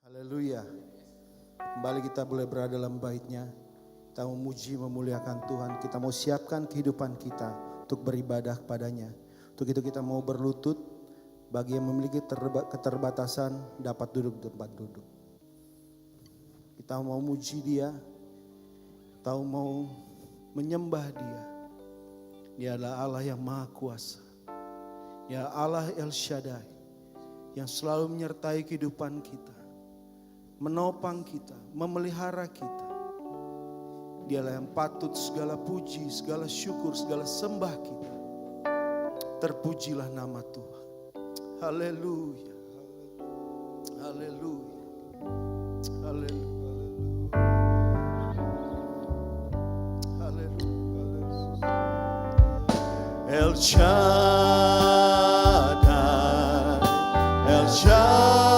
Haleluya. Kembali kita boleh berada dalam bait-Nya. Kita memuji, memuliakan Tuhan. Kita mau siapkan kehidupan kita untuk beribadah kepadanya. Untuk itu kita mau berlutut. Bagi yang memiliki keterbatasan dapat duduk di tempat duduk. Kita mau muji Dia. Kita mau menyembah Dia. Dia adalah Allah yang Maha Kuasa. Ya Allah El Shaddai. Yang selalu menyertai kehidupan kita. Menopang kita, memelihara kita. Dialah yang patut segala puji, segala syukur, segala sembah kita. Terpujilah nama Tuhan. Haleluya. Haleluya. Haleluya. Haleluya. El Shaddai, El Shaddai.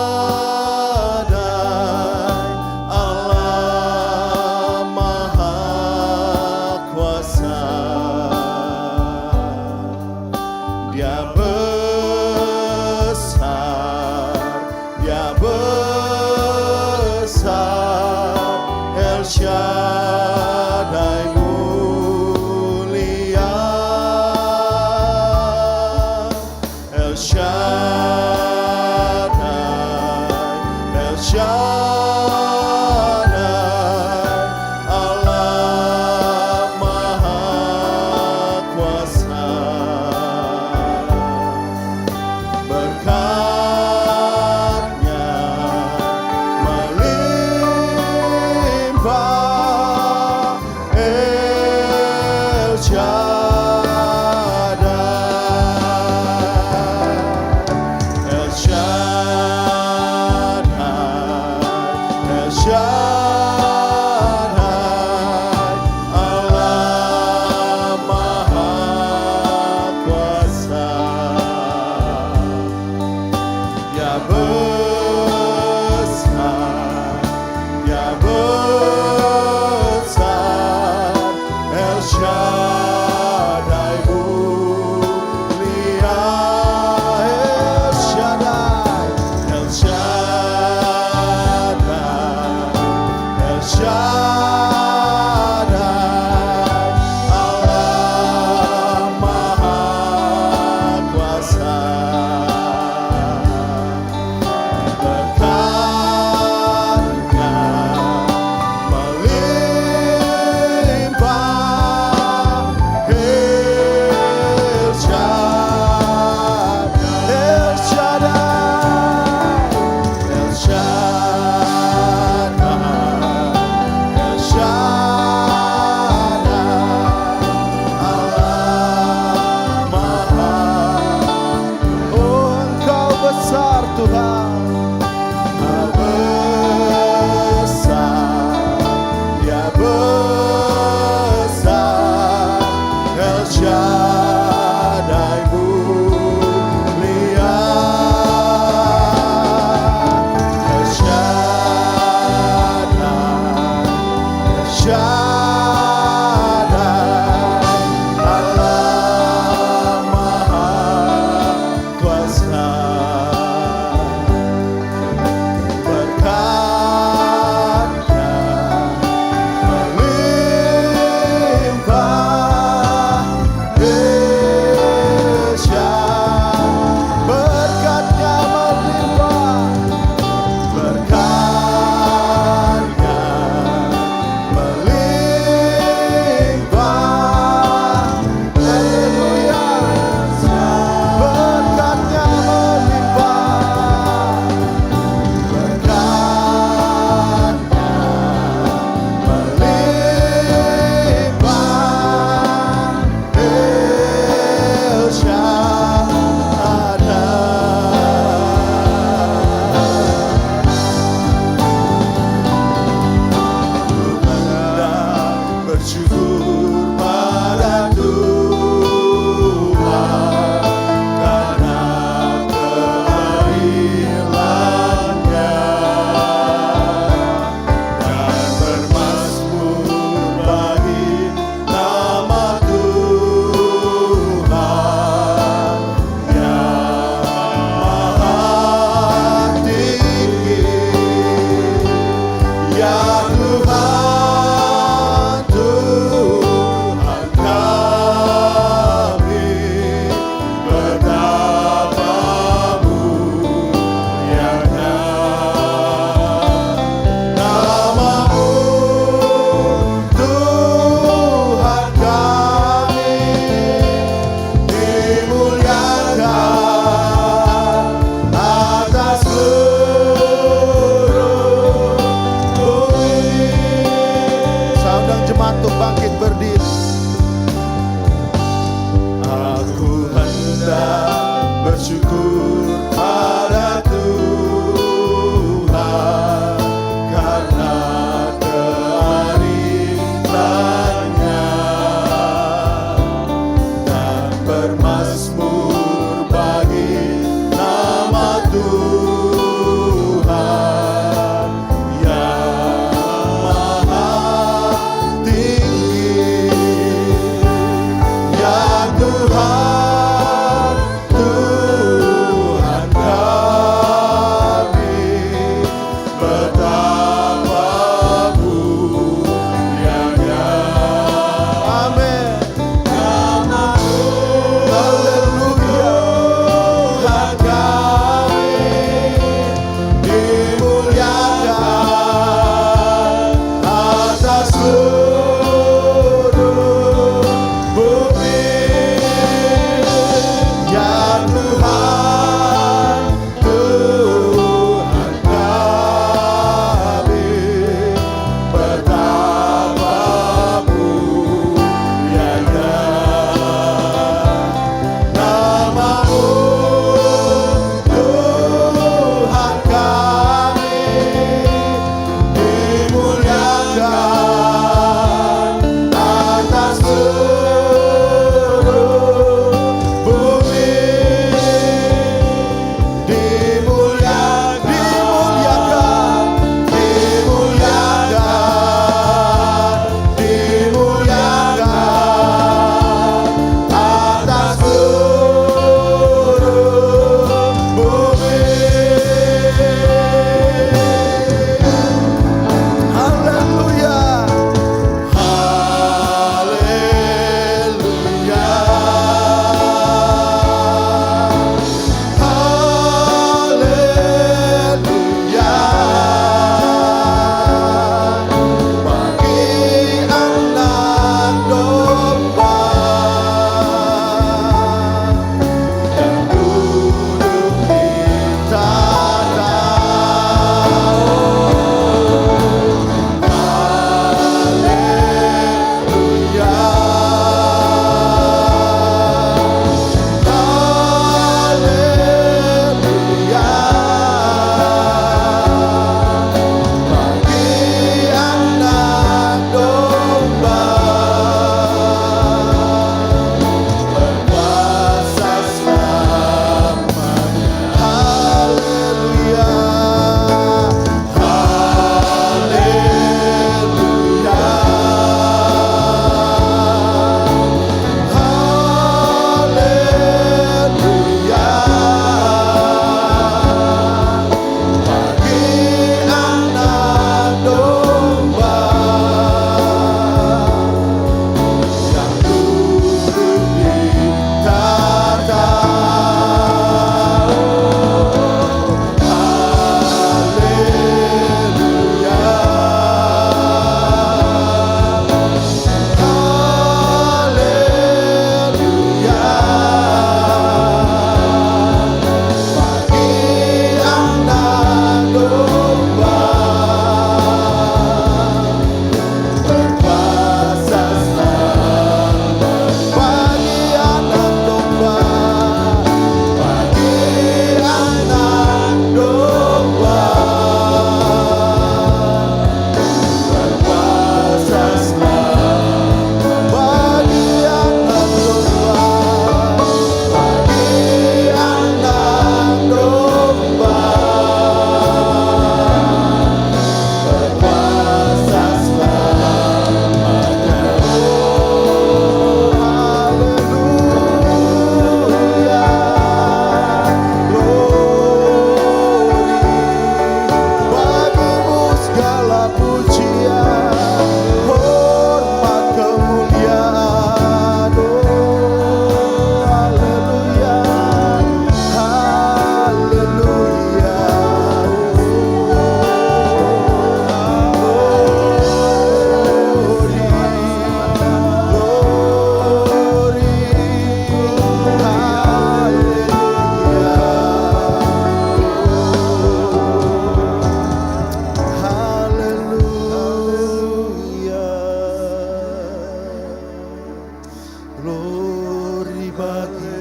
Glory bagi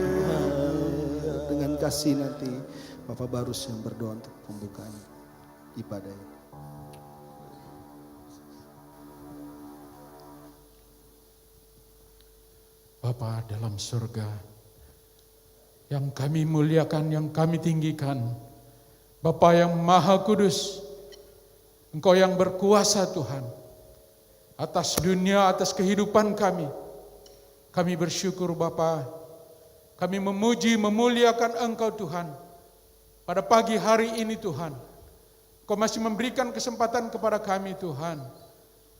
Tuhan. Dengan kasih nanti Bapak Barus yang berdoa untuk pembukaan ibadah ini. Bapa dalam surga, yang kami muliakan, yang kami tinggikan, Bapa yang Maha Kudus, Engkau yang berkuasa Tuhan, atas dunia, atas kehidupan kami. Kami bersyukur Bapa, kami memuji, memuliakan Engkau Tuhan. Pada pagi hari ini Tuhan, Engkau masih memberikan kesempatan kepada kami Tuhan.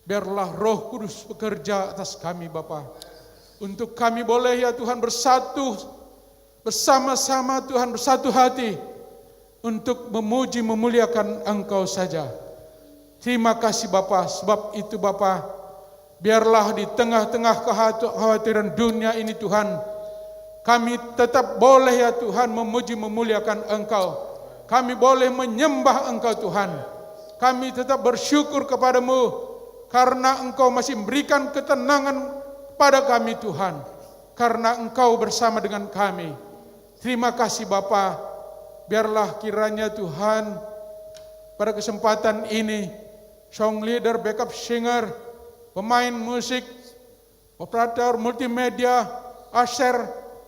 Biarlah Roh Kudus bekerja atas kami Bapa. Untuk kami boleh ya Tuhan bersatu, bersama-sama Tuhan, bersatu hati untuk memuji, memuliakan Engkau saja. Terima kasih Bapa, sebab itu Bapa, biarlah di tengah-tengah kekhawatiran dunia ini Tuhan, kami tetap boleh ya Tuhan memuji, memuliakan Engkau. Kami boleh menyembah Engkau Tuhan. Kami tetap bersyukur kepadamu karena Engkau masih memberikan ketenangan pada kami Tuhan, karena Engkau bersama dengan kami. Terima kasih Bapa. Biarlah kiranya Tuhan pada kesempatan ini song leader, backup singer, pemain musik, operator multimedia, usher,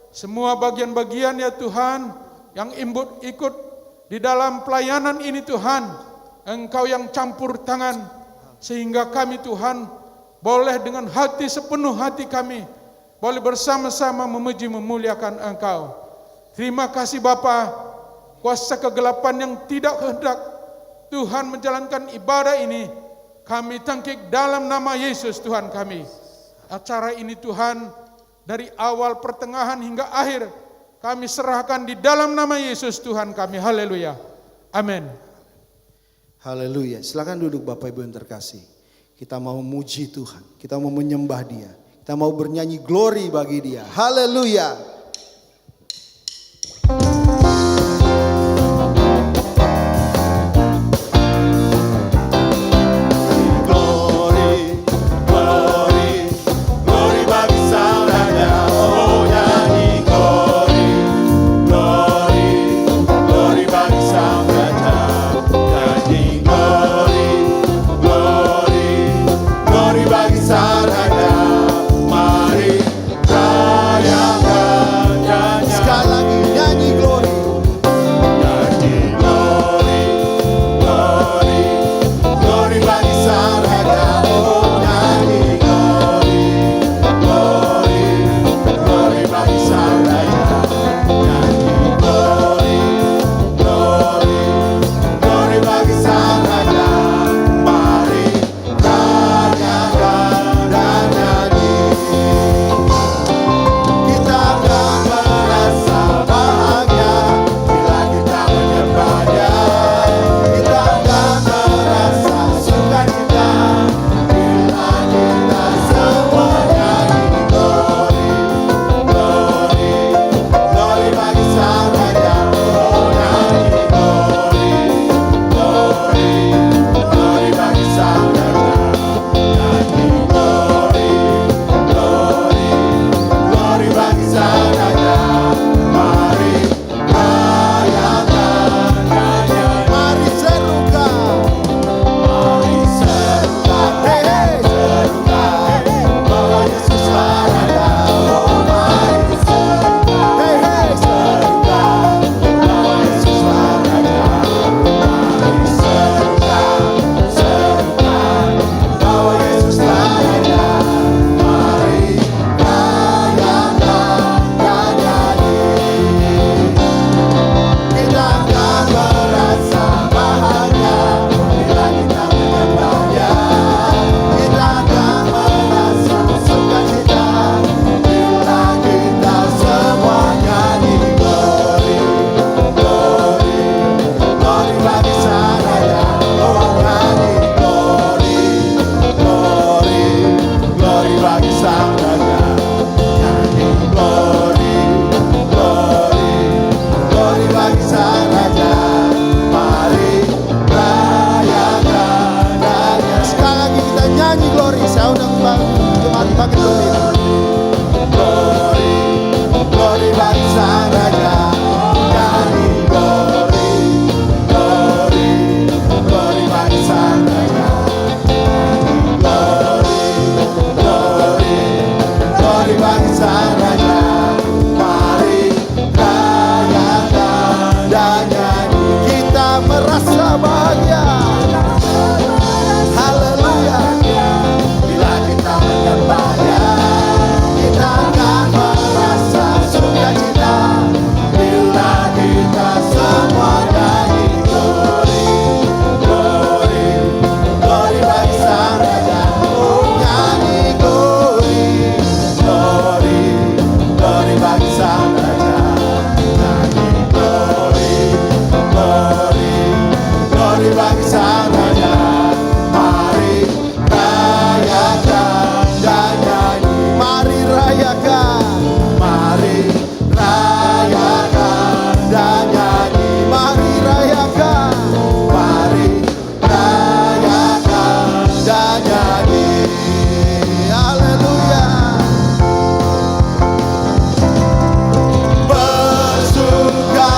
semua bagian-bagian ya Tuhan yang ikut di dalam pelayanan ini Tuhan, Engkau yang campur tangan sehingga kami Tuhan boleh dengan hati, sepenuh hati kami boleh bersama-sama memuji, memuliakan Engkau. Terima kasih Bapa. Kuasa kegelapan yang tidak hendak Tuhan menjalankan ibadah ini, kami tangkik dalam nama Yesus Tuhan kami. Acara ini Tuhan, dari awal, pertengahan hingga akhir, kami serahkan di dalam nama Yesus Tuhan kami. Haleluya. Amin. Haleluya. Silakan duduk Bapak Ibu yang terkasih. Kita mau muji Tuhan, kita mau menyembah Dia, kita mau bernyanyi glory bagi Dia. Haleluya. Sang Raja, mari rayakan. glory bagi Sang Raja. Mari rayakan dan nyanyi, kita merasa bahagia. Haleluya. Bila kita menyembahnya, kita akan merasa sukacita. Bila kita semua nyanyi glory, glory, glory bagi Sang Raja. Oh, nyanyi glory, glory, glory bagi Sang Raja. Nyanyi glory, glory, glory bagi Sang Raja. Mari rayakan dan nyanyi, mari rayakan, mari rayakan dan nyanyi, mari rayakan, mari rayakan dan nyanyi. Haleluya. Bersuka,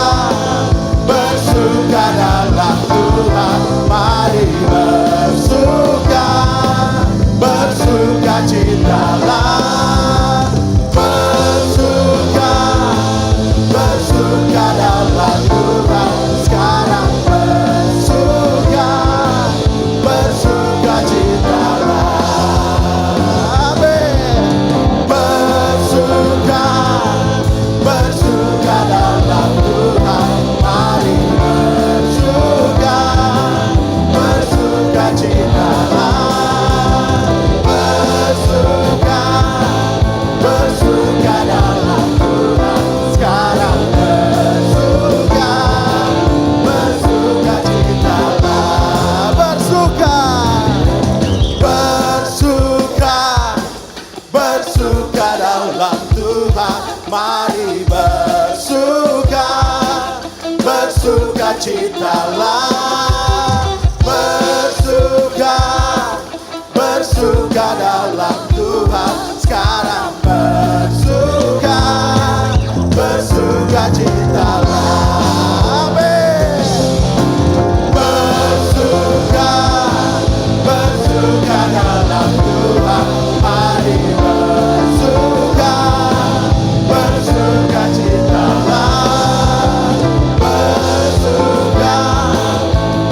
bersuka dalam Tuhan. Mari bersuka, bersuka citalah. Bersuka, bersuka dalam Tuhan. Sekarang bersuka, bersuka citalah. Amin. Bersuka, bersuka dalam Tuhan. Mari bersuka, bersuka citalah. Bersuka, bersuka dalam Tuhan. Sekarang bersuka, bersuka citalah. Bersuka, bersuka, bersuka dalam Tuhan. Mari bersuka, bersuka citalah. Bersuka, bersuka dalam Tuhan. Sekarang bersuka, bersuka citalah. Amin. Bersuka, bersuka dalam Tuhan. Mari bersuka, bersuka citalah. Bersuka,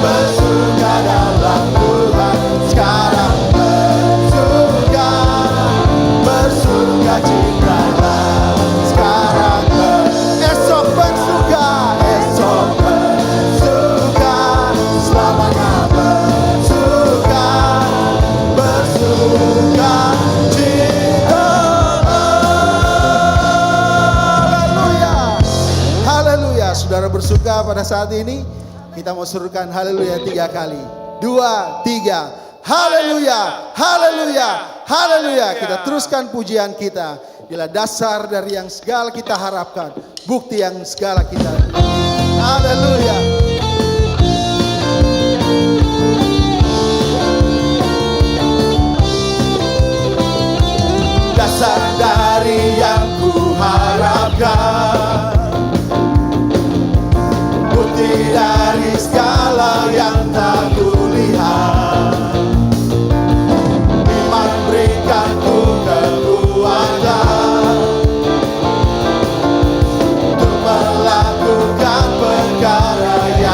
bersuka dalam Tuhan. Sekarang bersuka, bersuka citalah. Sekarang esok bersuka, esok bersuka, selamanya bersuka, bersuka citalah. Haleluya. Haleluya. Saudara bersuka pada saat ini, kita mau serukan haleluya 3 kali. 2, 3. Haleluya, haleluya, haleluya. Kita teruskan pujian kita. Bila dasar dari yang segala kita harapkan, bukti yang segala kita. Haleluya. Dasar dari yang ku harapkan, bukti dari segala yang tak kulihat. Iman berikan ku kekuatan untuk melakukan perkara yang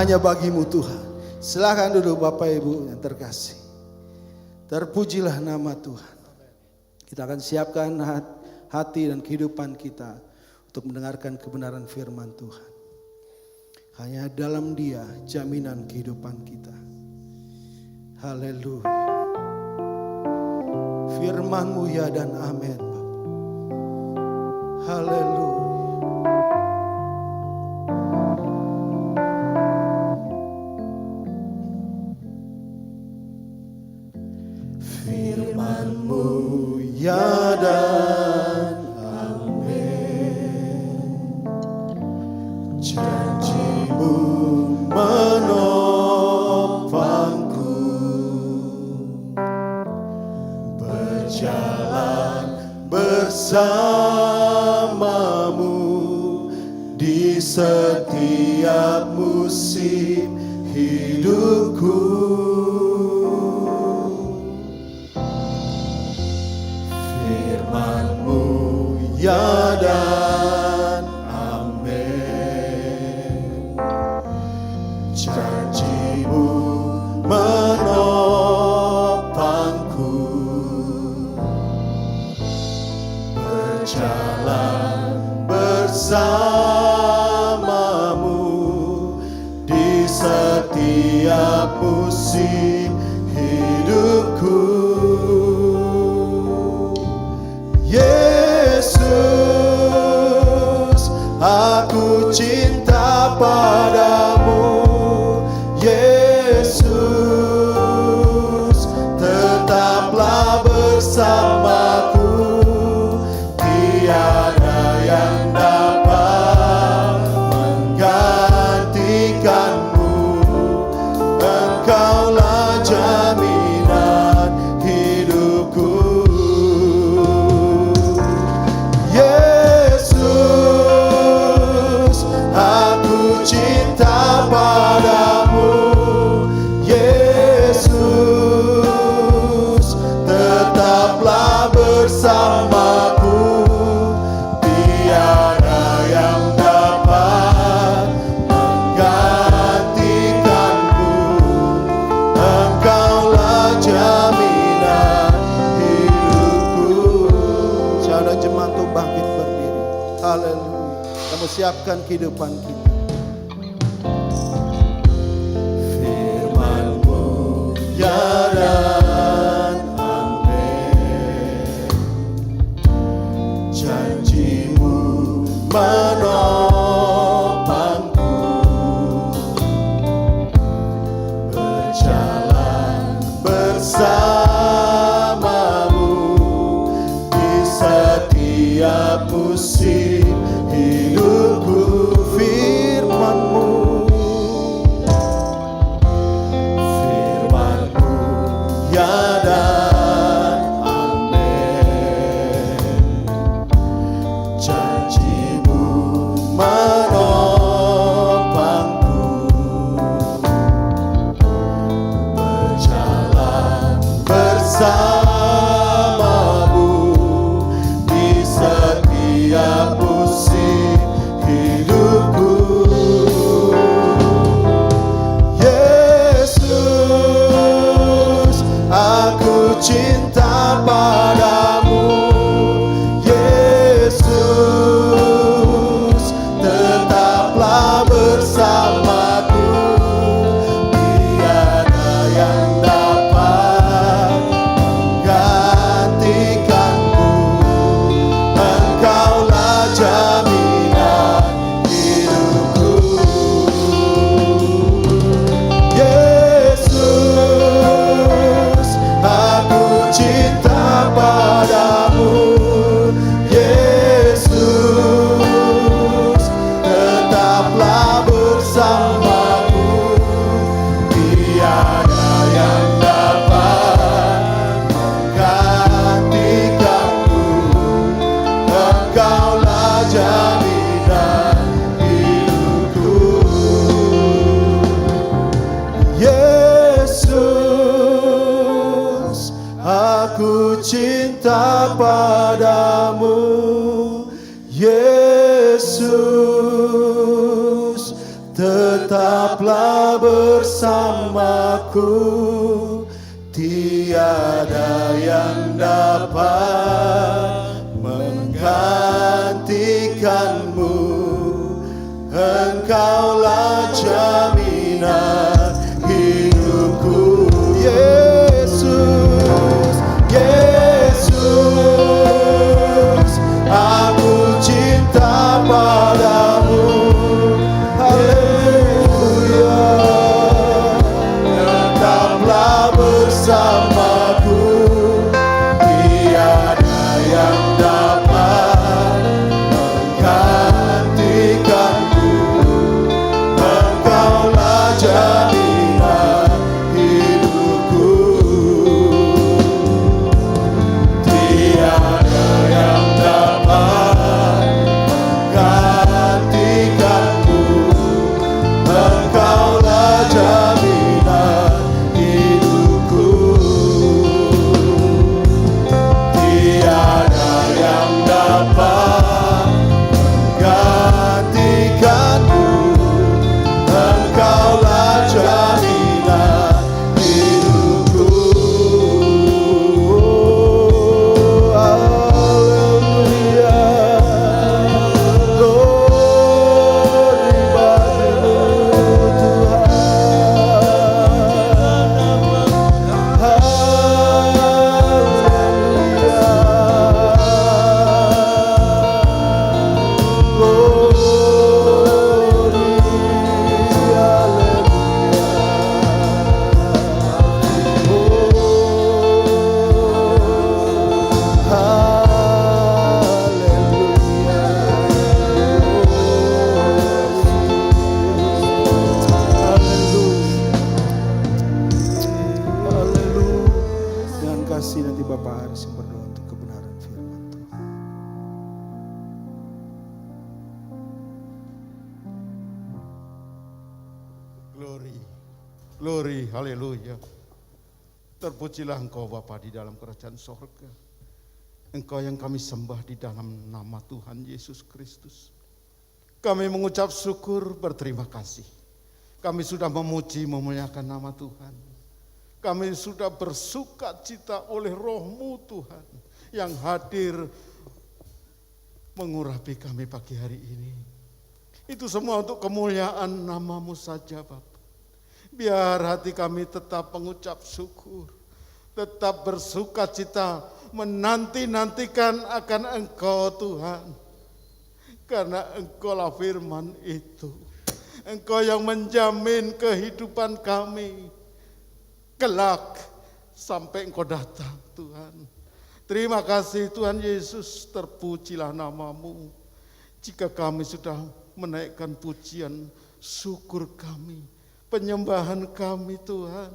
hanya bagimu Tuhan. Silakan duduk Bapak Ibu yang terkasih. Terpujilah nama Tuhan. Kita akan siapkan hati dan kehidupan kita untuk mendengarkan kebenaran firman Tuhan. Hanya dalam Dia jaminan kehidupan kita. Haleluya. Firman-Mu ya dan amin. Haleluya. Firman-Mu ya dan amin. Janji-Mu menopangku, berjalan bersamamu di setiap musim hidupku. Firman-Mu ya dan amin. Janji-Mu menopangku, berjalan bersamamu di setiap musim hidupku. Yesus, aku cinta padamu. Yesus, tetaplah bersamaku. Tiada yang dapat menggantikanmu. Engkaulah jaminan hidupku. Yesus, aku cinta padamu. Yesus, tetaplah bersamaku. Tiada yang dapat menggantikanmu. Engkaulah jaminan hidupku. Saudara jemaat untuk bangkit berdiri. Haleluya. Kamu siapkan kehidupan kita. Firman-Mu ya dan amin. Janji-Mu menopangku, berjalan bersamamu di setiap musim hidupku. Firman-Mu, Firman-Mu ya dan amin. Janji-Mu menopangku, berjalan bersamamu di setiap musim hidupku. Yesus, aku cinta padamu. Yesus, tetaplah bersamaku. Tiada yang dapat menggantikanmu. Engkaulah jaminan hidupku. Yesus, aku cinta padamu. Yesus, tetaplah bersamaku. Tiada yang dapat menggantikanmu. Engkaulah jaminan hidupku. Yesus, aku cinta padamu. Yesus, tetaplah bersamaku, tiada yang dapat menggantikanmu. Engkaulah jaminan hidupku. Yesus, Yesus, aku cinta padamu. Haleluya, tetaplah bersamaku, tiada yang dapat menggantikanku. Engkaulah jaminan hidupku, tiada yang dapat menggantikanmu. Engkaulah jaminan hidupku, tiada yang dapat menggantikanmu. Engkaulah jaminan hidupku. Haleluya, glory bagimu Tuhan. Dengan kasih nanti Bapak Haris yang berdoa untuk kebenaran firman Tuhan. Glory, glory, haleluya. Terpujilah Engkau Bapa di dalam kerajaan sorga. Engkau yang kami sembah di dalam nama Tuhan Yesus Kristus. Kami mengucap syukur, berterima kasih. Kami sudah memuji, memuliakan nama Tuhan. Kami sudah bersuka cita oleh Roh-Mu Tuhan yang hadir mengurapi kami pagi hari ini. Itu semua untuk kemuliaan nama-Mu saja Bapa. Biar hati kami tetap mengucap syukur, tetap bersuka cita, menanti-nantikan akan Engkau Tuhan. Karena Engkaulah firman itu. Engkau yang menjamin kehidupan kami kelak sampai Engkau datang Tuhan. Terima kasih Tuhan Yesus, terpujilah nama-Mu. Jika kami sudah menaikkan pujian syukur kami, penyembahan kami Tuhan,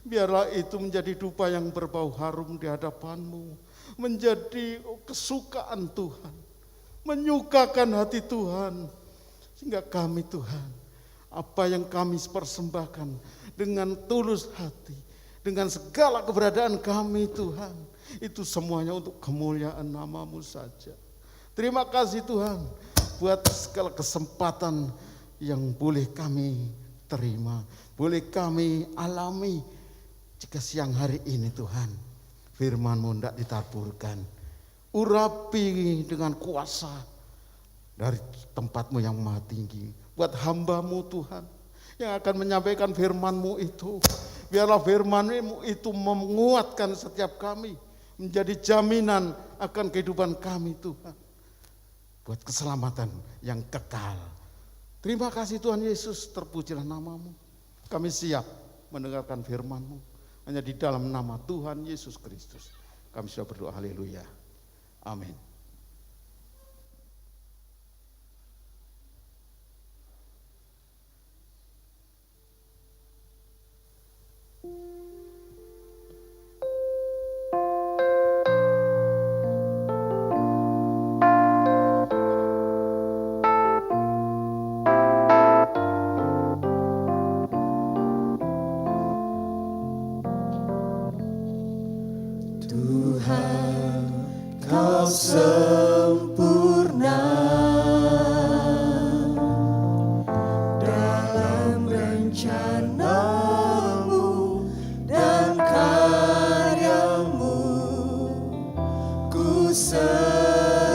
biarlah itu menjadi dupa yang berbau harum di hadapan-Mu, menjadi kesukaan Tuhan, menyukakan hati Tuhan, sehingga kami Tuhan, apa yang kami persembahkan dengan tulus hati, dengan segala keberadaan kami Tuhan, itu semuanya untuk kemuliaan nama-Mu saja. Terima kasih Tuhan buat segala kesempatan yang boleh kami terima, boleh kami alami. Jika siang hari ini Tuhan, firman-Mu hendak ditaburkan, urapi dengan kuasa dari tempat-Mu yang maha tinggi. Buat hamba-Mu Tuhan, yang akan menyampaikan firman-Mu itu, biarlah firman-Mu itu menguatkan setiap kami, menjadi jaminan akan kehidupan kami Tuhan, buat keselamatan yang kekal. Terima kasih Tuhan Yesus, terpujilah nama-Mu. Kami siap mendengarkan firman-Mu, hanya di dalam nama Tuhan Yesus Kristus kami sudah berdoa, haleluya, amin. Tuhan, Kau sempurna dan ku serahkan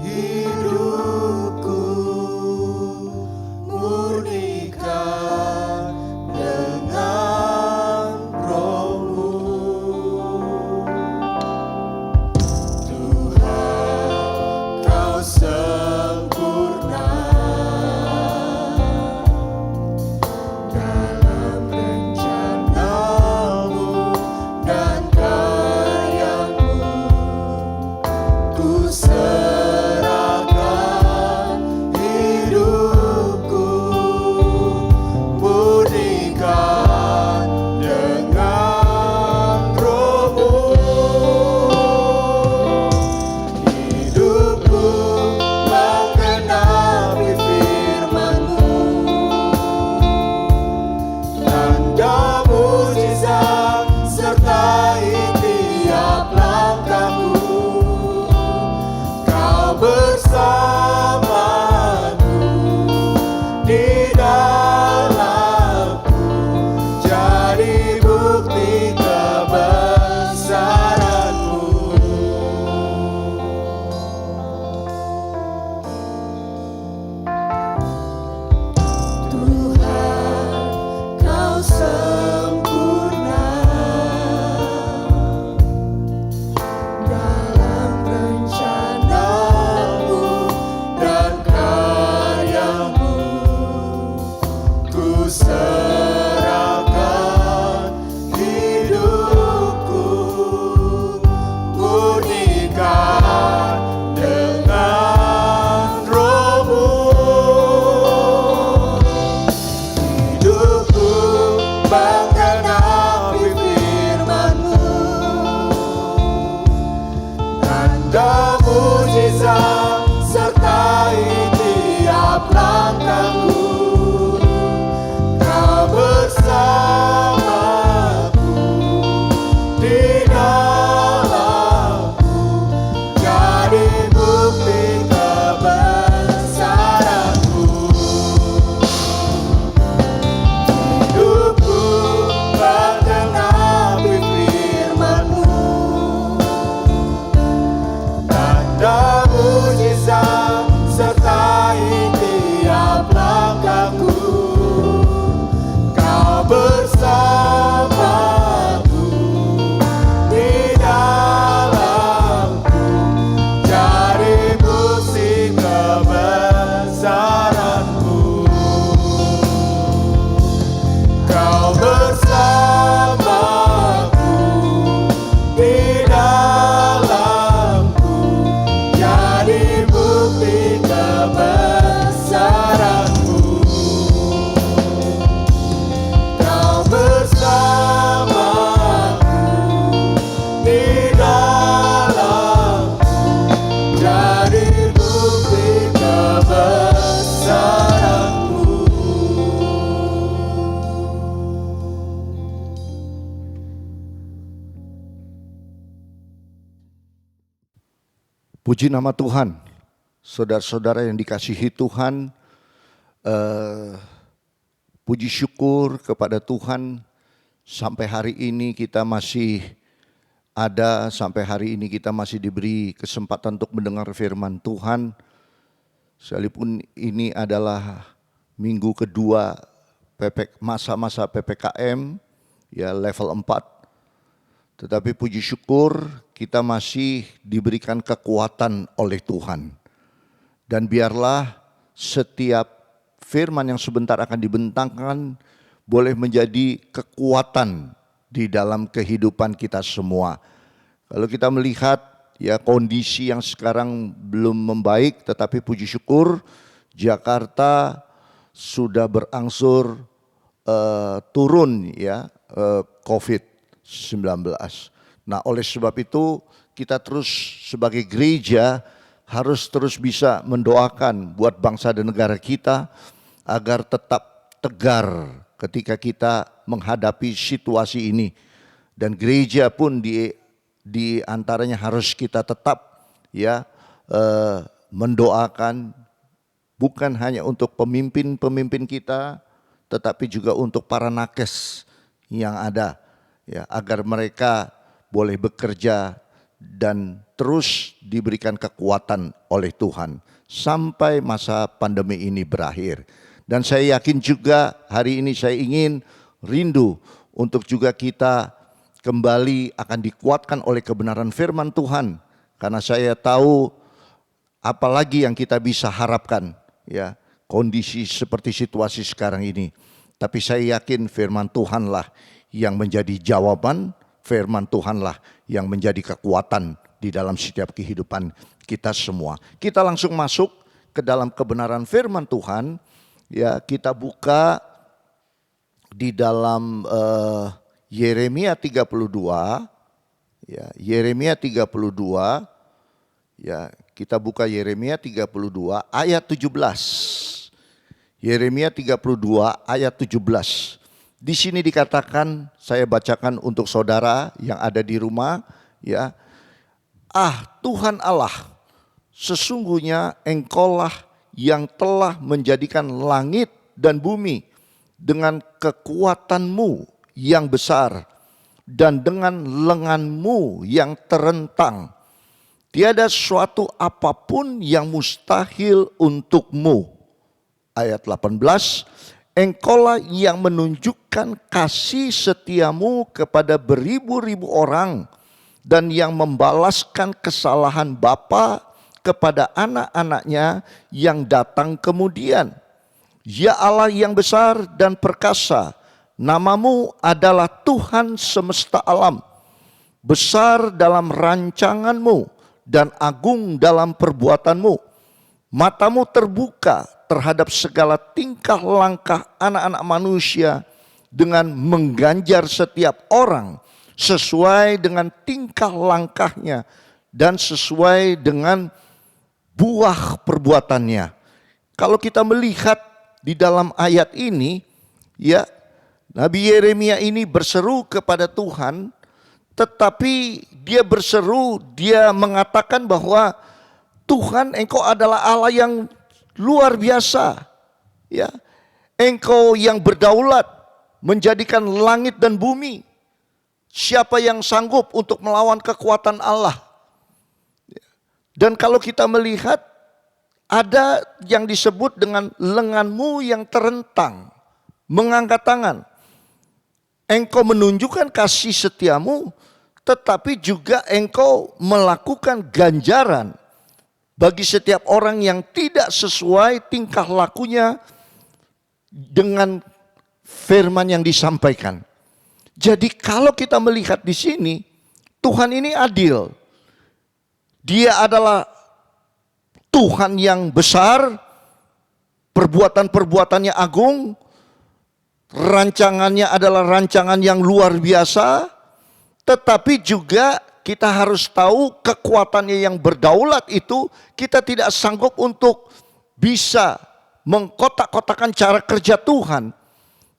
hidupku, murnikan dengan Roh-Mu. Tuhan, Kau sempurna dalam rencana-Mu dan karya-Mu. Ku serahkan hidupku, murnikan dengan Roh-Mu. Hidupku menggenapi firman-Mu, tanda mujizat sertai tiap langkahku. Kau bersamaku di dalamku, jadi bukti kebesaran-Mu. Tuhan, Kau sempurna dalam rencana-Mu dan karya-Mu. Ku serahkan hidupku, murnikan dengan Roh-Mu. Hidupku menggenapi firman-Mu, tanda mujizat sertai tiap langkahku. Kau bersamaku di dalamku, jadi bukti kebesaran-Mu. Hidupku menggenapi firman-Mu, tanda mujizat sertai tiap langkahku. Kau bersamaku di dalamku, jadi bukti kebesaran-Mu. Kau bersamaku di dalamku, jadi bukti kebesaran-Mu. Kau bersamaku di dalamku, jadi bukti kebesaran-Mu. Puji nama Tuhan, saudara-saudara yang dikasihi Tuhan, puji syukur kepada Tuhan sampai hari ini kita masih ada, sampai hari ini kita masih diberi kesempatan untuk mendengar firman Tuhan. Sekalipun ini adalah minggu kedua masa-masa PPKM, ya level 4. Tetapi puji syukur kita masih diberikan kekuatan oleh Tuhan. Dan biarlah setiap firman yang sebentar akan dibentangkan boleh menjadi kekuatan di dalam kehidupan kita semua. Kalau kita melihat ya kondisi yang sekarang belum membaik, tetapi puji syukur Jakarta sudah berangsur turun ya COVID-19. Nah, oleh sebab itu kita terus sebagai gereja harus terus bisa mendoakan buat bangsa dan negara kita agar tetap tegar ketika kita menghadapi situasi ini. Dan gereja pun di antaranya harus kita tetap ya mendoakan bukan hanya untuk pemimpin-pemimpin kita, tetapi juga untuk para nakes yang ada, ya, agar mereka boleh bekerja dan terus diberikan kekuatan oleh Tuhan sampai masa pandemi ini berakhir. Dan saya yakin juga hari ini saya ingin rindu untuk juga kita kembali akan dikuatkan oleh kebenaran firman Tuhan. Karena saya tahu apalagi yang kita bisa harapkan, ya, kondisi seperti situasi sekarang ini. Tapi saya yakin firman Tuhanlah yang menjadi jawaban, firman Tuhanlah yang menjadi kekuatan di dalam setiap kehidupan kita semua. Kita langsung masuk ke dalam kebenaran firman Tuhan. Ya, kita buka di dalam Yeremia 32. Ya, Yeremia 32. Ya, kita buka Yeremia 32 ayat 17. Yeremia 32 ayat 17. Di sini dikatakan, saya bacakan untuk saudara yang ada di rumah, ya. Tuhan Allah, sesungguhnya Engkaulah yang telah menjadikan langit dan bumi dengan kekuatanmu yang besar dan dengan lenganmu yang terentang. Tiada suatu apapun yang mustahil untukmu. Ayat 18, Engkaulah yang menunjukkan kasih setiamu kepada beribu-ribu orang dan yang membalaskan kesalahan bapa kepada anak-anaknya yang datang kemudian. Ya Allah yang besar dan perkasa, namamu adalah Tuhan semesta alam. Besar dalam rancanganmu dan agung dalam perbuatanmu. Matamu terbuka terhadap segala tingkah langkah anak-anak manusia dengan mengganjar setiap orang sesuai dengan tingkah langkahnya dan sesuai dengan buah perbuatannya. Kalau kita melihat di dalam ayat ini, ya, Nabi Yeremia ini berseru kepada Tuhan, tetapi dia berseru, dia mengatakan bahwa Tuhan, Engkau adalah Allah yang luar biasa, ya. Engkau yang berdaulat menjadikan langit dan bumi. Siapa yang sanggup untuk melawan kekuatan Allah? Dan kalau kita melihat, ada yang disebut dengan lenganmu yang terentang, mengangkat tangan. Engkau menunjukkan kasih setiamu, tetapi juga engkau melakukan ganjaran bagi setiap orang yang tidak sesuai tingkah lakunya dengan firman yang disampaikan. Jadi kalau kita melihat di sini, Tuhan ini adil. Dia adalah Tuhan yang besar, perbuatan-perbuatannya agung, rancangannya adalah rancangan yang luar biasa, tetapi juga kita harus tahu kekuatannya yang berdaulat itu kita tidak sanggup untuk bisa mengkotak-kotakan cara kerja Tuhan.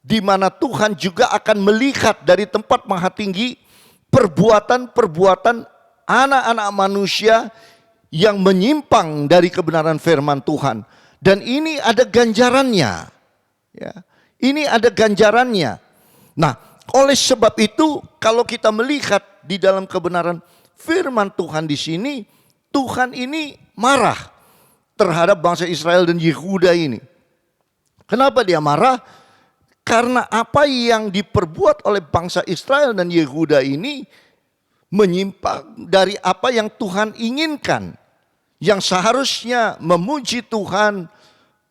Di mana Tuhan juga akan melihat dari tempat maha tinggi perbuatan-perbuatan anak-anak manusia yang menyimpang dari kebenaran firman Tuhan. Dan ini ada ganjarannya. Ya, ini ada ganjarannya. Nah, oleh sebab itu kalau kita melihat di dalam kebenaran firman Tuhan di sini, Tuhan ini marah terhadap bangsa Israel dan Yehuda ini. Kenapa dia marah? Karena apa yang diperbuat oleh bangsa Israel dan Yehuda ini menyimpang dari apa yang Tuhan inginkan. Yang seharusnya memuji Tuhan,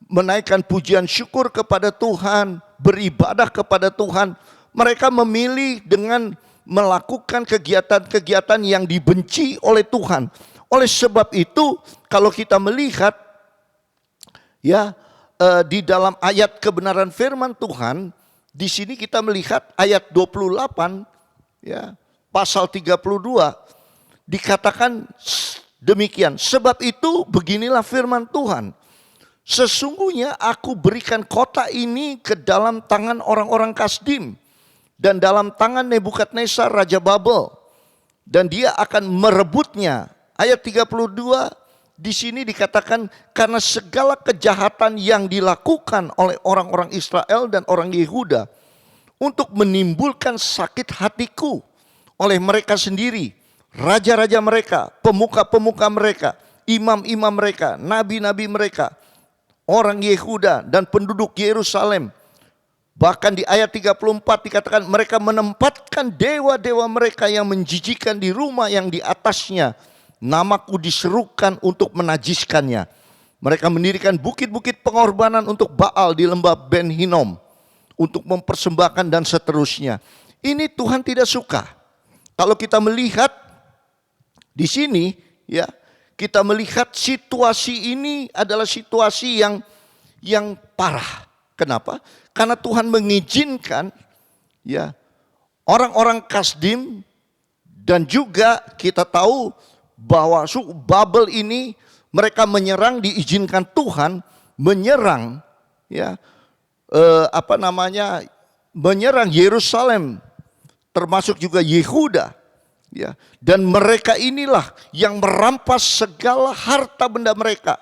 menaikkan pujian syukur kepada Tuhan, beribadah kepada Tuhan. Mereka memilih dengan melakukan kegiatan-kegiatan yang dibenci oleh Tuhan. Oleh sebab itu, kalau kita melihat ya di dalam ayat kebenaran firman Tuhan, di sini kita melihat ayat 28 ya, pasal 32 dikatakan demikian. Sebab itu beginilah firman Tuhan. Sesungguhnya aku berikan kota ini ke dalam tangan orang-orang Kasdim dan dalam tangan Nebukadnezar Raja Babel, dan dia akan merebutnya. Ayat 32 di sini dikatakan karena segala kejahatan yang dilakukan oleh orang-orang Israel dan orang Yehuda untuk menimbulkan sakit hatiku oleh mereka sendiri. raja-raja mereka, pemuka-pemuka mereka, imam-imam mereka, nabi-nabi mereka, orang Yehuda dan penduduk Yerusalem. Bahkan di ayat 34 dikatakan mereka menempatkan dewa-dewa mereka yang menjijikan di rumah yang di atasnya. Namaku diserukan untuk menajiskannya. Mereka mendirikan bukit-bukit pengorbanan untuk Baal di lembah Ben Hinnom, untuk mempersembahkan dan seterusnya. Ini Tuhan tidak suka. Kalau kita melihat di sini, ya, kita melihat situasi ini adalah situasi yang parah. Kenapa? Karena Tuhan mengizinkan, ya, orang-orang Kasdim, dan juga kita tahu bahwa suku Babel ini mereka menyerang, diizinkan Tuhan menyerang, ya, menyerang Yerusalem, termasuk juga Yehuda, ya, dan mereka inilah yang merampas segala harta benda mereka,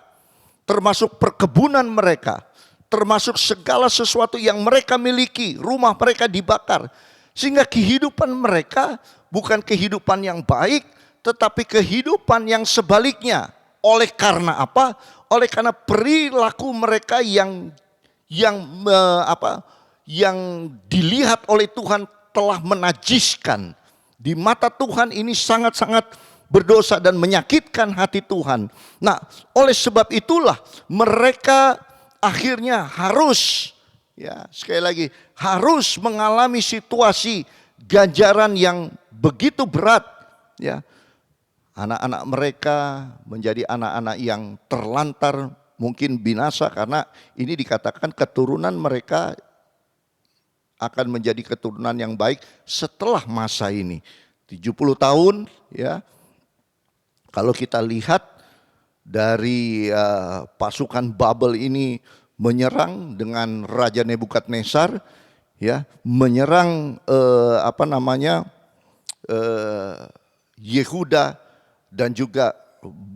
termasuk perkebunan mereka, termasuk segala sesuatu yang mereka miliki. Rumah mereka dibakar, sehingga kehidupan mereka bukan kehidupan yang baik, tetapi kehidupan yang sebaliknya. Oleh karena apa? Oleh karena perilaku mereka yang dilihat oleh Tuhan telah menajiskan. Di mata Tuhan ini sangat-sangat berdosa dan menyakitkan hati Tuhan. Nah, oleh sebab itulah mereka akhirnya harus, ya, sekali lagi, harus mengalami situasi ganjaran yang begitu berat, ya. Anak-anak mereka menjadi anak-anak yang terlantar, mungkin binasa, karena ini dikatakan keturunan mereka akan menjadi keturunan yang baik setelah masa ini. 70 tahun, ya. Kalau kita lihat dari pasukan Babel ini menyerang dengan Raja Nebukadnezar, ya, menyerang Yehuda dan juga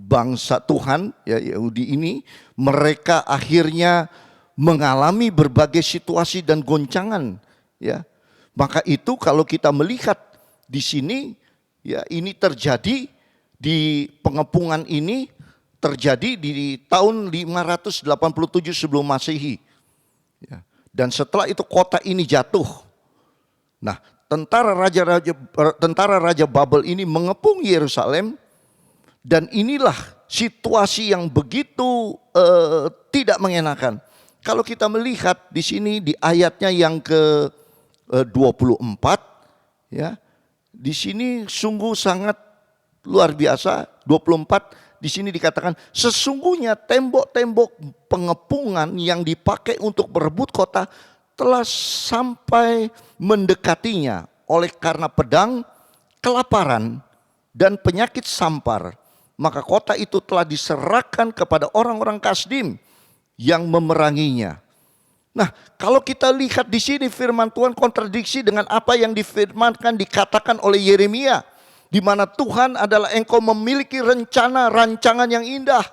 bangsa Tuhan, ya, Yahudi ini, mereka akhirnya mengalami berbagai situasi dan goncangan, ya. Maka itu kalau kita melihat di sini, ya, ini terjadi di pengepungan ini terjadi di tahun 587 sebelum Masehi, ya. Dan setelah itu kota ini jatuh. Nah, tentara Raja Babel ini mengepung Yerusalem. Dan inilah situasi yang begitu tidak mengenakan. Kalau kita melihat di sini di ayatnya yang ke-24, ya, di sini sungguh sangat luar biasa. 24 di sini dikatakan sesungguhnya tembok-tembok pengepungan yang dipakai untuk berebut kota telah sampai mendekatinya oleh karena pedang, kelaparan, dan penyakit sampar. Maka kota itu telah diserahkan kepada orang-orang Kasdim yang memeranginya. Nah, kalau kita lihat di sini firman Tuhan kontradiksi dengan apa yang difirmankan, dikatakan oleh Yeremia, di mana Tuhan adalah engkau memiliki rencana, rancangan yang indah.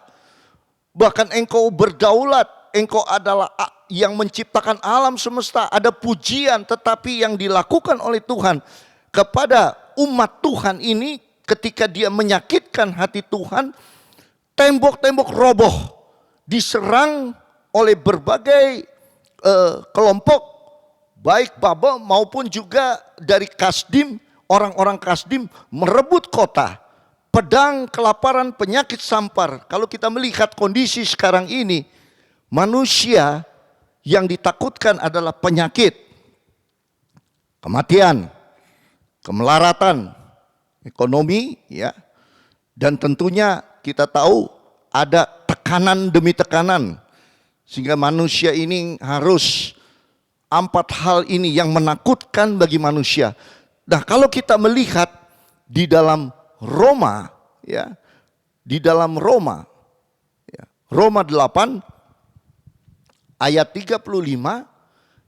Bahkan engkau berdaulat, engkau adalah yang menciptakan alam semesta. Ada pujian, tetapi yang dilakukan oleh Tuhan kepada umat Tuhan ini, ketika dia menyakitkan hati Tuhan, tembok-tembok roboh, diserang oleh berbagai kelompok, baik Babel maupun juga dari Kasdim, orang-orang Kasdim merebut kota. Pedang, kelaparan, penyakit sampar. Kalau kita melihat kondisi sekarang ini, manusia yang ditakutkan adalah penyakit, kematian, kemelaratan, ekonomi, ya, dan tentunya kita tahu ada tekanan demi tekanan, sehingga manusia ini harus 4 hal ini yang menakutkan bagi manusia. Nah, kalau kita melihat di dalam Roma, ya, di dalam Roma, ya, Roma 8 ayat 35,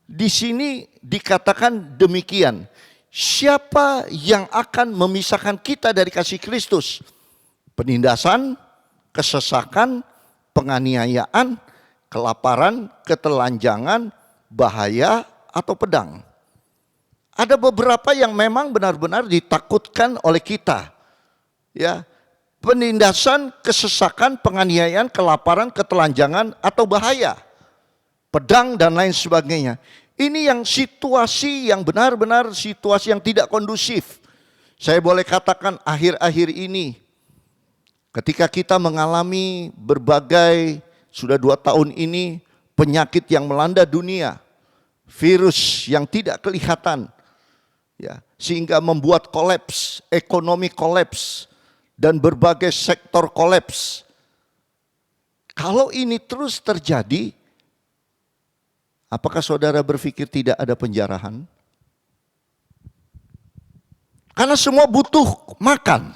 di sini dikatakan demikian. Siapa yang akan memisahkan kita dari kasih Kristus? Penindasan, kesesakan, penganiayaan, kelaparan, ketelanjangan, bahaya, atau pedang. . Ada beberapa yang memang benar-benar ditakutkan oleh kita. ya, penindasan, kesesakan, penganiayaan, kelaparan, ketelanjangan atau bahaya, pedang dan lain sebagainya. Ini yang situasi yang benar-benar situasi yang tidak kondusif. Saya boleh katakan akhir-akhir ini ketika kita mengalami berbagai, sudah 2 tahun ini, penyakit yang melanda dunia, virus yang tidak kelihatan, ya, sehingga membuat kolaps, ekonomi kolaps, dan berbagai sektor kolaps. Kalau ini terus terjadi, apakah saudara berpikir tidak ada penjarahan? Karena semua butuh makan.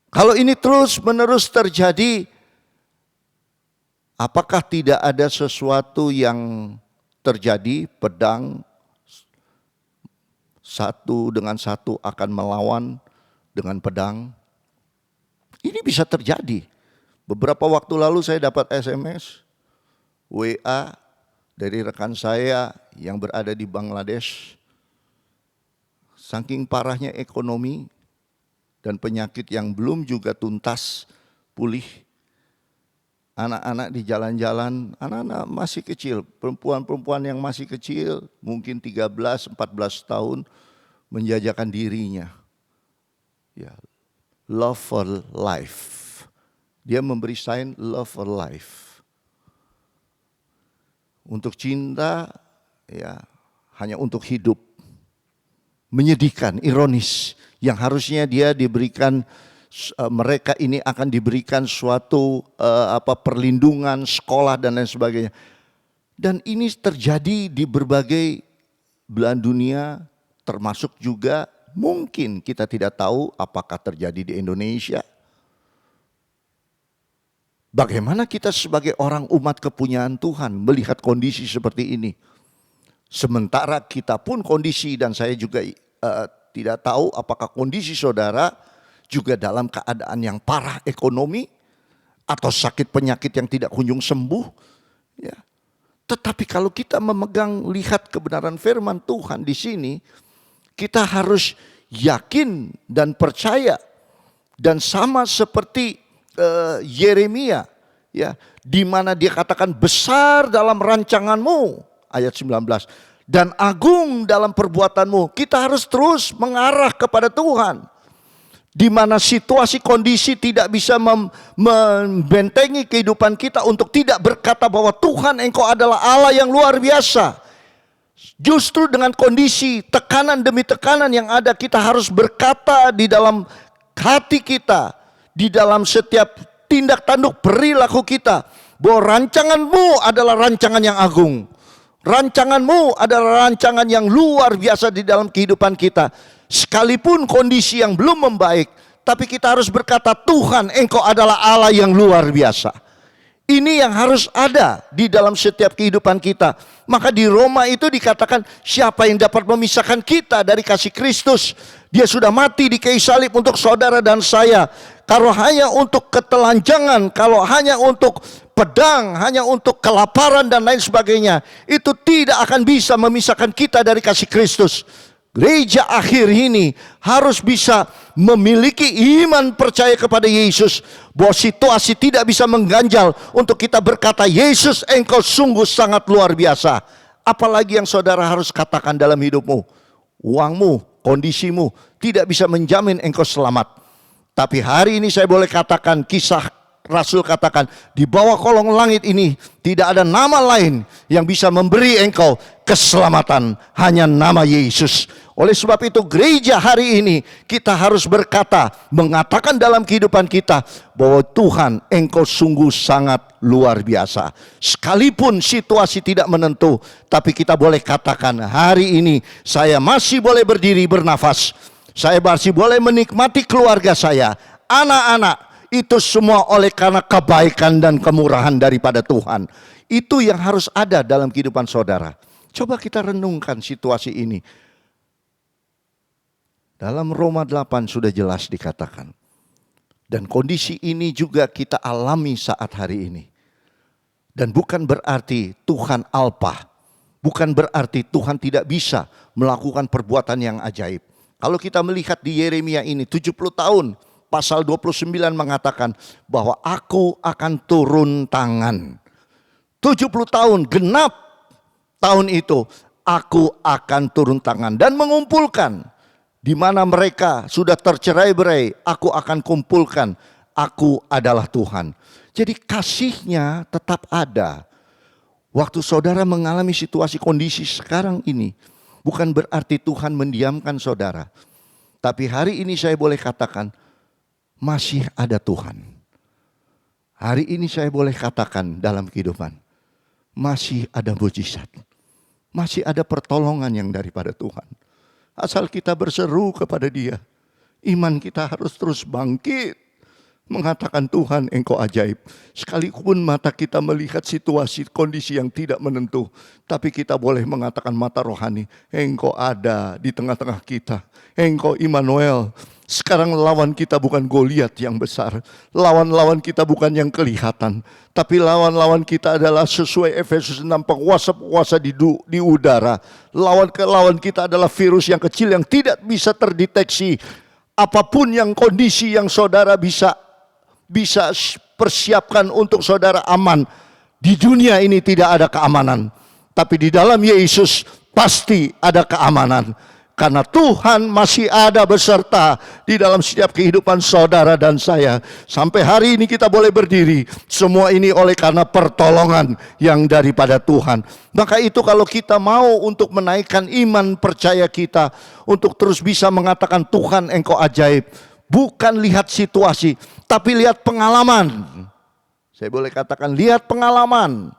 Kalau ini terus-menerus terjadi, apakah tidak ada sesuatu yang terjadi, pedang satu dengan satu akan melawan dengan pedang? Ini bisa terjadi. Beberapa waktu lalu saya dapat SMS, WA dari rekan saya yang berada di Bangladesh. Saking parahnya ekonomi dan penyakit yang belum juga tuntas pulih. Anak-anak di jalan-jalan, anak-anak masih kecil, perempuan-perempuan yang masih kecil, mungkin 13-14 tahun, menjajakan dirinya. Ya, love for life. Dia memberi sign love for life. Untuk cinta, ya, hanya untuk hidup. Menyedihkan, ironis, yang harusnya dia diberikan, mereka ini akan diberikan suatu perlindungan, sekolah dan lain sebagainya. Dan ini terjadi di berbagai belahan dunia, termasuk juga mungkin kita tidak tahu apakah terjadi di Indonesia. Bagaimana kita sebagai orang umat kepunyaan Tuhan melihat kondisi seperti ini? Sementara kita pun kondisi, dan saya juga tidak tahu apakah kondisi saudara juga dalam keadaan yang parah ekonomi atau sakit penyakit yang tidak kunjung sembuh. Ya. Tetapi kalau kita memegang lihat kebenaran firman Tuhan di sini, kita harus yakin dan percaya, dan sama seperti Yeremia, ya, di mana dia katakan besar dalam rancanganmu, ayat 19. Dan agung dalam perbuatanmu. Kita harus terus mengarah kepada Tuhan. Di mana situasi kondisi tidak bisa membentengi kehidupan kita untuk tidak berkata bahwa Tuhan Engkau adalah Allah yang luar biasa. Justru dengan kondisi tekanan demi tekanan yang ada, kita harus berkata di dalam hati kita, di dalam setiap tindak tanduk perilaku kita, bahwa rancanganmu adalah rancangan yang agung. Rancanganmu adalah rancangan yang luar biasa di dalam kehidupan kita. Sekalipun kondisi yang belum membaik, tapi kita harus berkata, Tuhan Engkau adalah Allah yang luar biasa. Ini yang harus ada di dalam setiap kehidupan kita. Maka di Roma itu dikatakan, siapa yang dapat memisahkan kita dari kasih Kristus? Dia sudah mati di kayu salib untuk saudara dan saya. Kalau hanya untuk ketelanjangan, kalau hanya untuk pedang, hanya untuk kelaparan dan lain sebagainya, itu tidak akan bisa memisahkan kita dari kasih Kristus. Gereja akhir ini harus bisa memiliki iman percaya kepada Yesus, bahwa situasi tidak bisa mengganjal untuk kita berkata, Yesus Engkau sungguh sangat luar biasa. Apalagi yang saudara harus katakan dalam hidupmu, uangmu, kondisimu tidak bisa menjamin engkau selamat. Tapi hari ini saya boleh katakan, kisah Rasul katakan, di bawah kolong langit ini tidak ada nama lain yang bisa memberi engkau keselamatan, hanya nama Yesus. Oleh sebab itu gereja hari ini kita harus berkata, mengatakan dalam kehidupan kita bahwa Tuhan Engkau sungguh sangat luar biasa. Sekalipun situasi tidak menentu, tapi kita boleh katakan hari ini saya masih boleh berdiri bernafas. Saya masih boleh menikmati keluarga saya, anak-anak, itu semua oleh karena kebaikan dan kemurahan daripada Tuhan. Itu yang harus ada dalam kehidupan saudara. Coba kita renungkan situasi ini. Dalam Roma 8 sudah jelas dikatakan. Dan kondisi ini juga kita alami saat hari ini. Dan bukan berarti Tuhan alpa. Bukan berarti Tuhan tidak bisa melakukan perbuatan yang ajaib. Kalau kita melihat di Yeremia ini 70 tahun, pasal 29 mengatakan bahwa aku akan turun tangan. 70 tahun, genap tahun itu aku akan turun tangan dan mengumpulkan. Di mana mereka sudah tercerai-berai, aku akan kumpulkan. Aku adalah Tuhan. Jadi kasihnya tetap ada. Waktu saudara mengalami situasi kondisi sekarang ini, bukan berarti Tuhan mendiamkan saudara. Tapi hari ini saya boleh katakan, masih ada Tuhan. Hari ini saya boleh katakan dalam kehidupan, masih ada mujizat. Masih ada pertolongan yang daripada Tuhan. Asal kita berseru kepada Dia, iman kita harus terus bangkit. Mengatakan Tuhan Engkau ajaib. Sekalipun mata kita melihat situasi kondisi yang tidak menentu, tapi kita boleh mengatakan mata rohani, Engkau ada di tengah-tengah kita. Engkau Immanuel. Sekarang lawan kita bukan Goliat yang besar. Lawan-lawan kita bukan yang kelihatan. Tapi lawan-lawan kita adalah sesuai Efesus 6, penguasa-penguasa di udara. Lawan kita adalah virus yang kecil yang tidak bisa terdeteksi. Apapun yang kondisi yang saudara bisa persiapkan untuk saudara aman. Di dunia ini tidak ada keamanan. Tapi di dalam Yesus pasti ada keamanan. Karena Tuhan masih ada beserta di dalam setiap kehidupan saudara dan saya. Sampai hari ini kita boleh berdiri. Semua ini oleh karena pertolongan yang daripada Tuhan. Maka itu kalau kita mau untuk menaikkan iman percaya kita, untuk terus bisa mengatakan Tuhan Engkau ajaib. Bukan lihat situasi, tapi lihat pengalaman. Saya boleh katakan lihat pengalaman.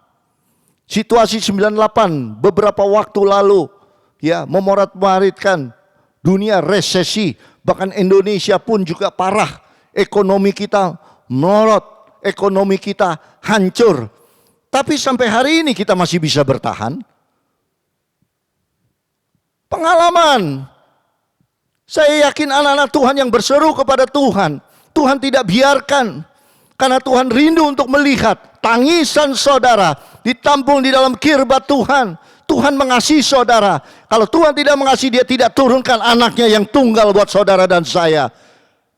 Situasi 98 beberapa waktu lalu, ya, memorat-maritkan dunia, resesi, bahkan Indonesia pun juga parah. Ekonomi kita melorot, ekonomi kita hancur. Tapi sampai hari ini kita masih bisa bertahan. Pengalaman. Saya yakin anak-anak Tuhan yang berseru kepada Tuhan, Tuhan tidak biarkan. Karena Tuhan rindu untuk melihat tangisan saudara ditampung di dalam kirbat Tuhan. Tuhan mengasihi saudara. Kalau Tuhan tidak mengasihi, Dia tidak turunkan anaknya yang tunggal buat saudara dan saya.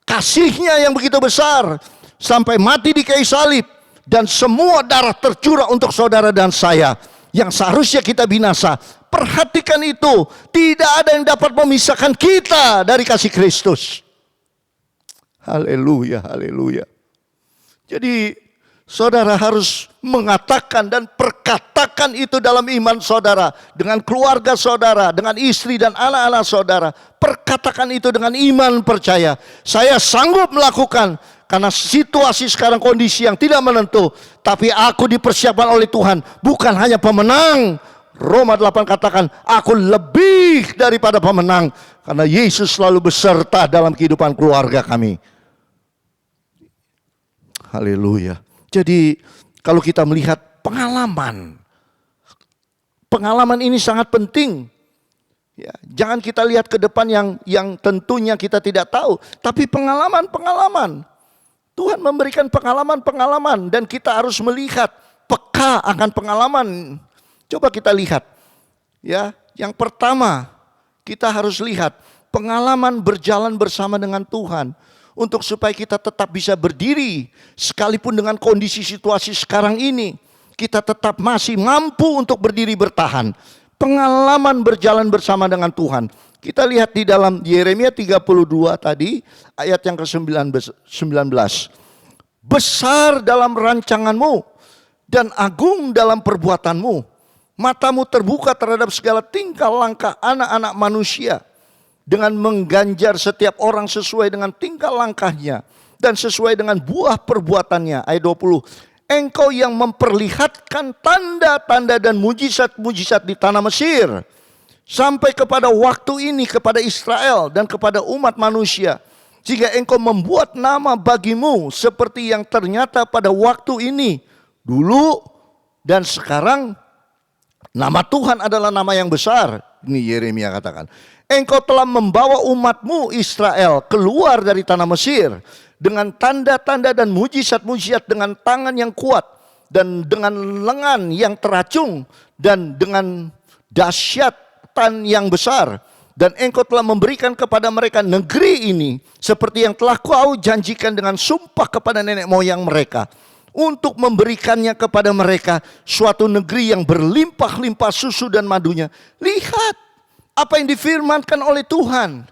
Kasihnya yang begitu besar, sampai mati di kayu salib, dan semua darah tercurah untuk saudara dan saya, yang seharusnya kita binasa. Perhatikan itu, tidak ada yang dapat memisahkan kita dari kasih Kristus. Haleluya, haleluya. Jadi saudara harus mengatakan dan perkatakan itu dalam iman saudara, dengan keluarga saudara, dengan istri dan anak-anak saudara. Perkatakan itu dengan iman percaya. Saya sanggup melakukan karena situasi sekarang kondisi yang tidak menentu, tapi aku dipersiapkan oleh Tuhan, bukan hanya pemenang. Roma 8 katakan, aku lebih daripada pemenang karena Yesus selalu beserta dalam kehidupan keluarga kami. Haleluya. Jadi kalau kita melihat pengalaman ini sangat penting. Ya, jangan kita lihat ke depan yang tentunya kita tidak tahu, tapi pengalaman. Tuhan memberikan pengalaman dan kita harus melihat peka akan pengalaman. Coba kita lihat. Ya, yang pertama kita harus lihat pengalaman berjalan bersama dengan Tuhan. Untuk supaya kita tetap bisa berdiri sekalipun dengan kondisi situasi sekarang ini, kita tetap masih mampu untuk berdiri bertahan. Pengalaman berjalan bersama dengan Tuhan. Kita lihat di dalam Yeremia 32 tadi ayat yang ke-19. Besar dalam rancanganmu dan agung dalam perbuatanmu. Matamu terbuka terhadap segala tingkah langkah anak-anak manusia, dengan mengganjar setiap orang sesuai dengan tingkah langkahnya dan sesuai dengan buah perbuatannya. Ayat 20. Engkau yang memperlihatkan tanda-tanda dan mujizat-mujizat di tanah Mesir, sampai kepada waktu ini kepada Israel dan kepada umat manusia, sehingga engkau membuat nama bagimu seperti yang ternyata pada waktu ini, dulu dan sekarang. Nama Tuhan adalah nama yang besar. Ini Yeremia katakan. Engkau telah membawa umatmu Israel keluar dari tanah Mesir dengan tanda-tanda dan mujizat-mujizat, dengan tangan yang kuat dan dengan lengan yang teracung dan dengan dahsyatan yang besar. dan Engkau telah memberikan kepada mereka negeri ini seperti yang telah Kau janjikan dengan sumpah kepada nenek moyang mereka, untuk memberikannya kepada mereka suatu negeri yang berlimpah-limpah susu dan madunya. Lihat apa yang difirmankan oleh Tuhan.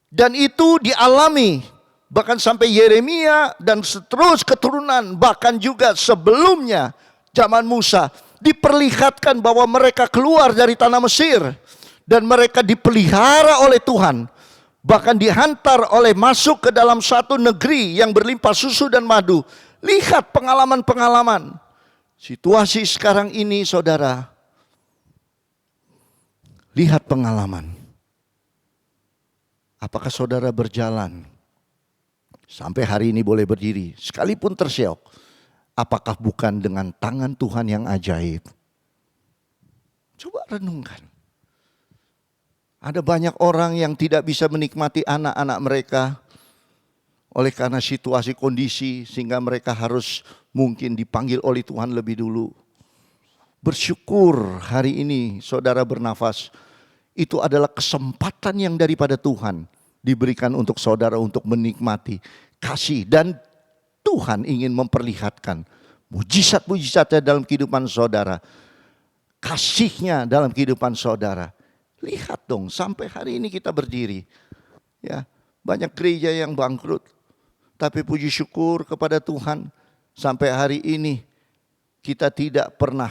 Dan itu dialami bahkan sampai Yeremia dan seterus keturunan, bahkan juga sebelumnya zaman Musa, diperlihatkan bahwa mereka keluar dari tanah Mesir dan mereka dipelihara oleh Tuhan, bahkan dihantar oleh masuk ke dalam satu negeri yang berlimpah susu dan madu. Lihat pengalaman-pengalaman. Situasi sekarang ini, saudara, lihat pengalaman. Apakah saudara berjalan sampai hari ini boleh berdiri sekalipun terseok? Apakah bukan dengan tangan Tuhan yang ajaib? Coba renungkan. Ada banyak orang yang tidak bisa menikmati anak-anak mereka oleh karena situasi kondisi, sehingga mereka harus mungkin dipanggil oleh Tuhan lebih dulu. Bersyukur hari ini saudara bernafas, itu adalah kesempatan yang daripada Tuhan diberikan untuk saudara untuk menikmati kasih, dan Tuhan ingin memperlihatkan mujizat-mujizatnya dalam kehidupan saudara, kasihnya dalam kehidupan saudara. Lihat dong, sampai hari ini kita berdiri. Ya, banyak gereja yang bangkrut, tapi puji syukur kepada Tuhan sampai hari ini kita tidak pernah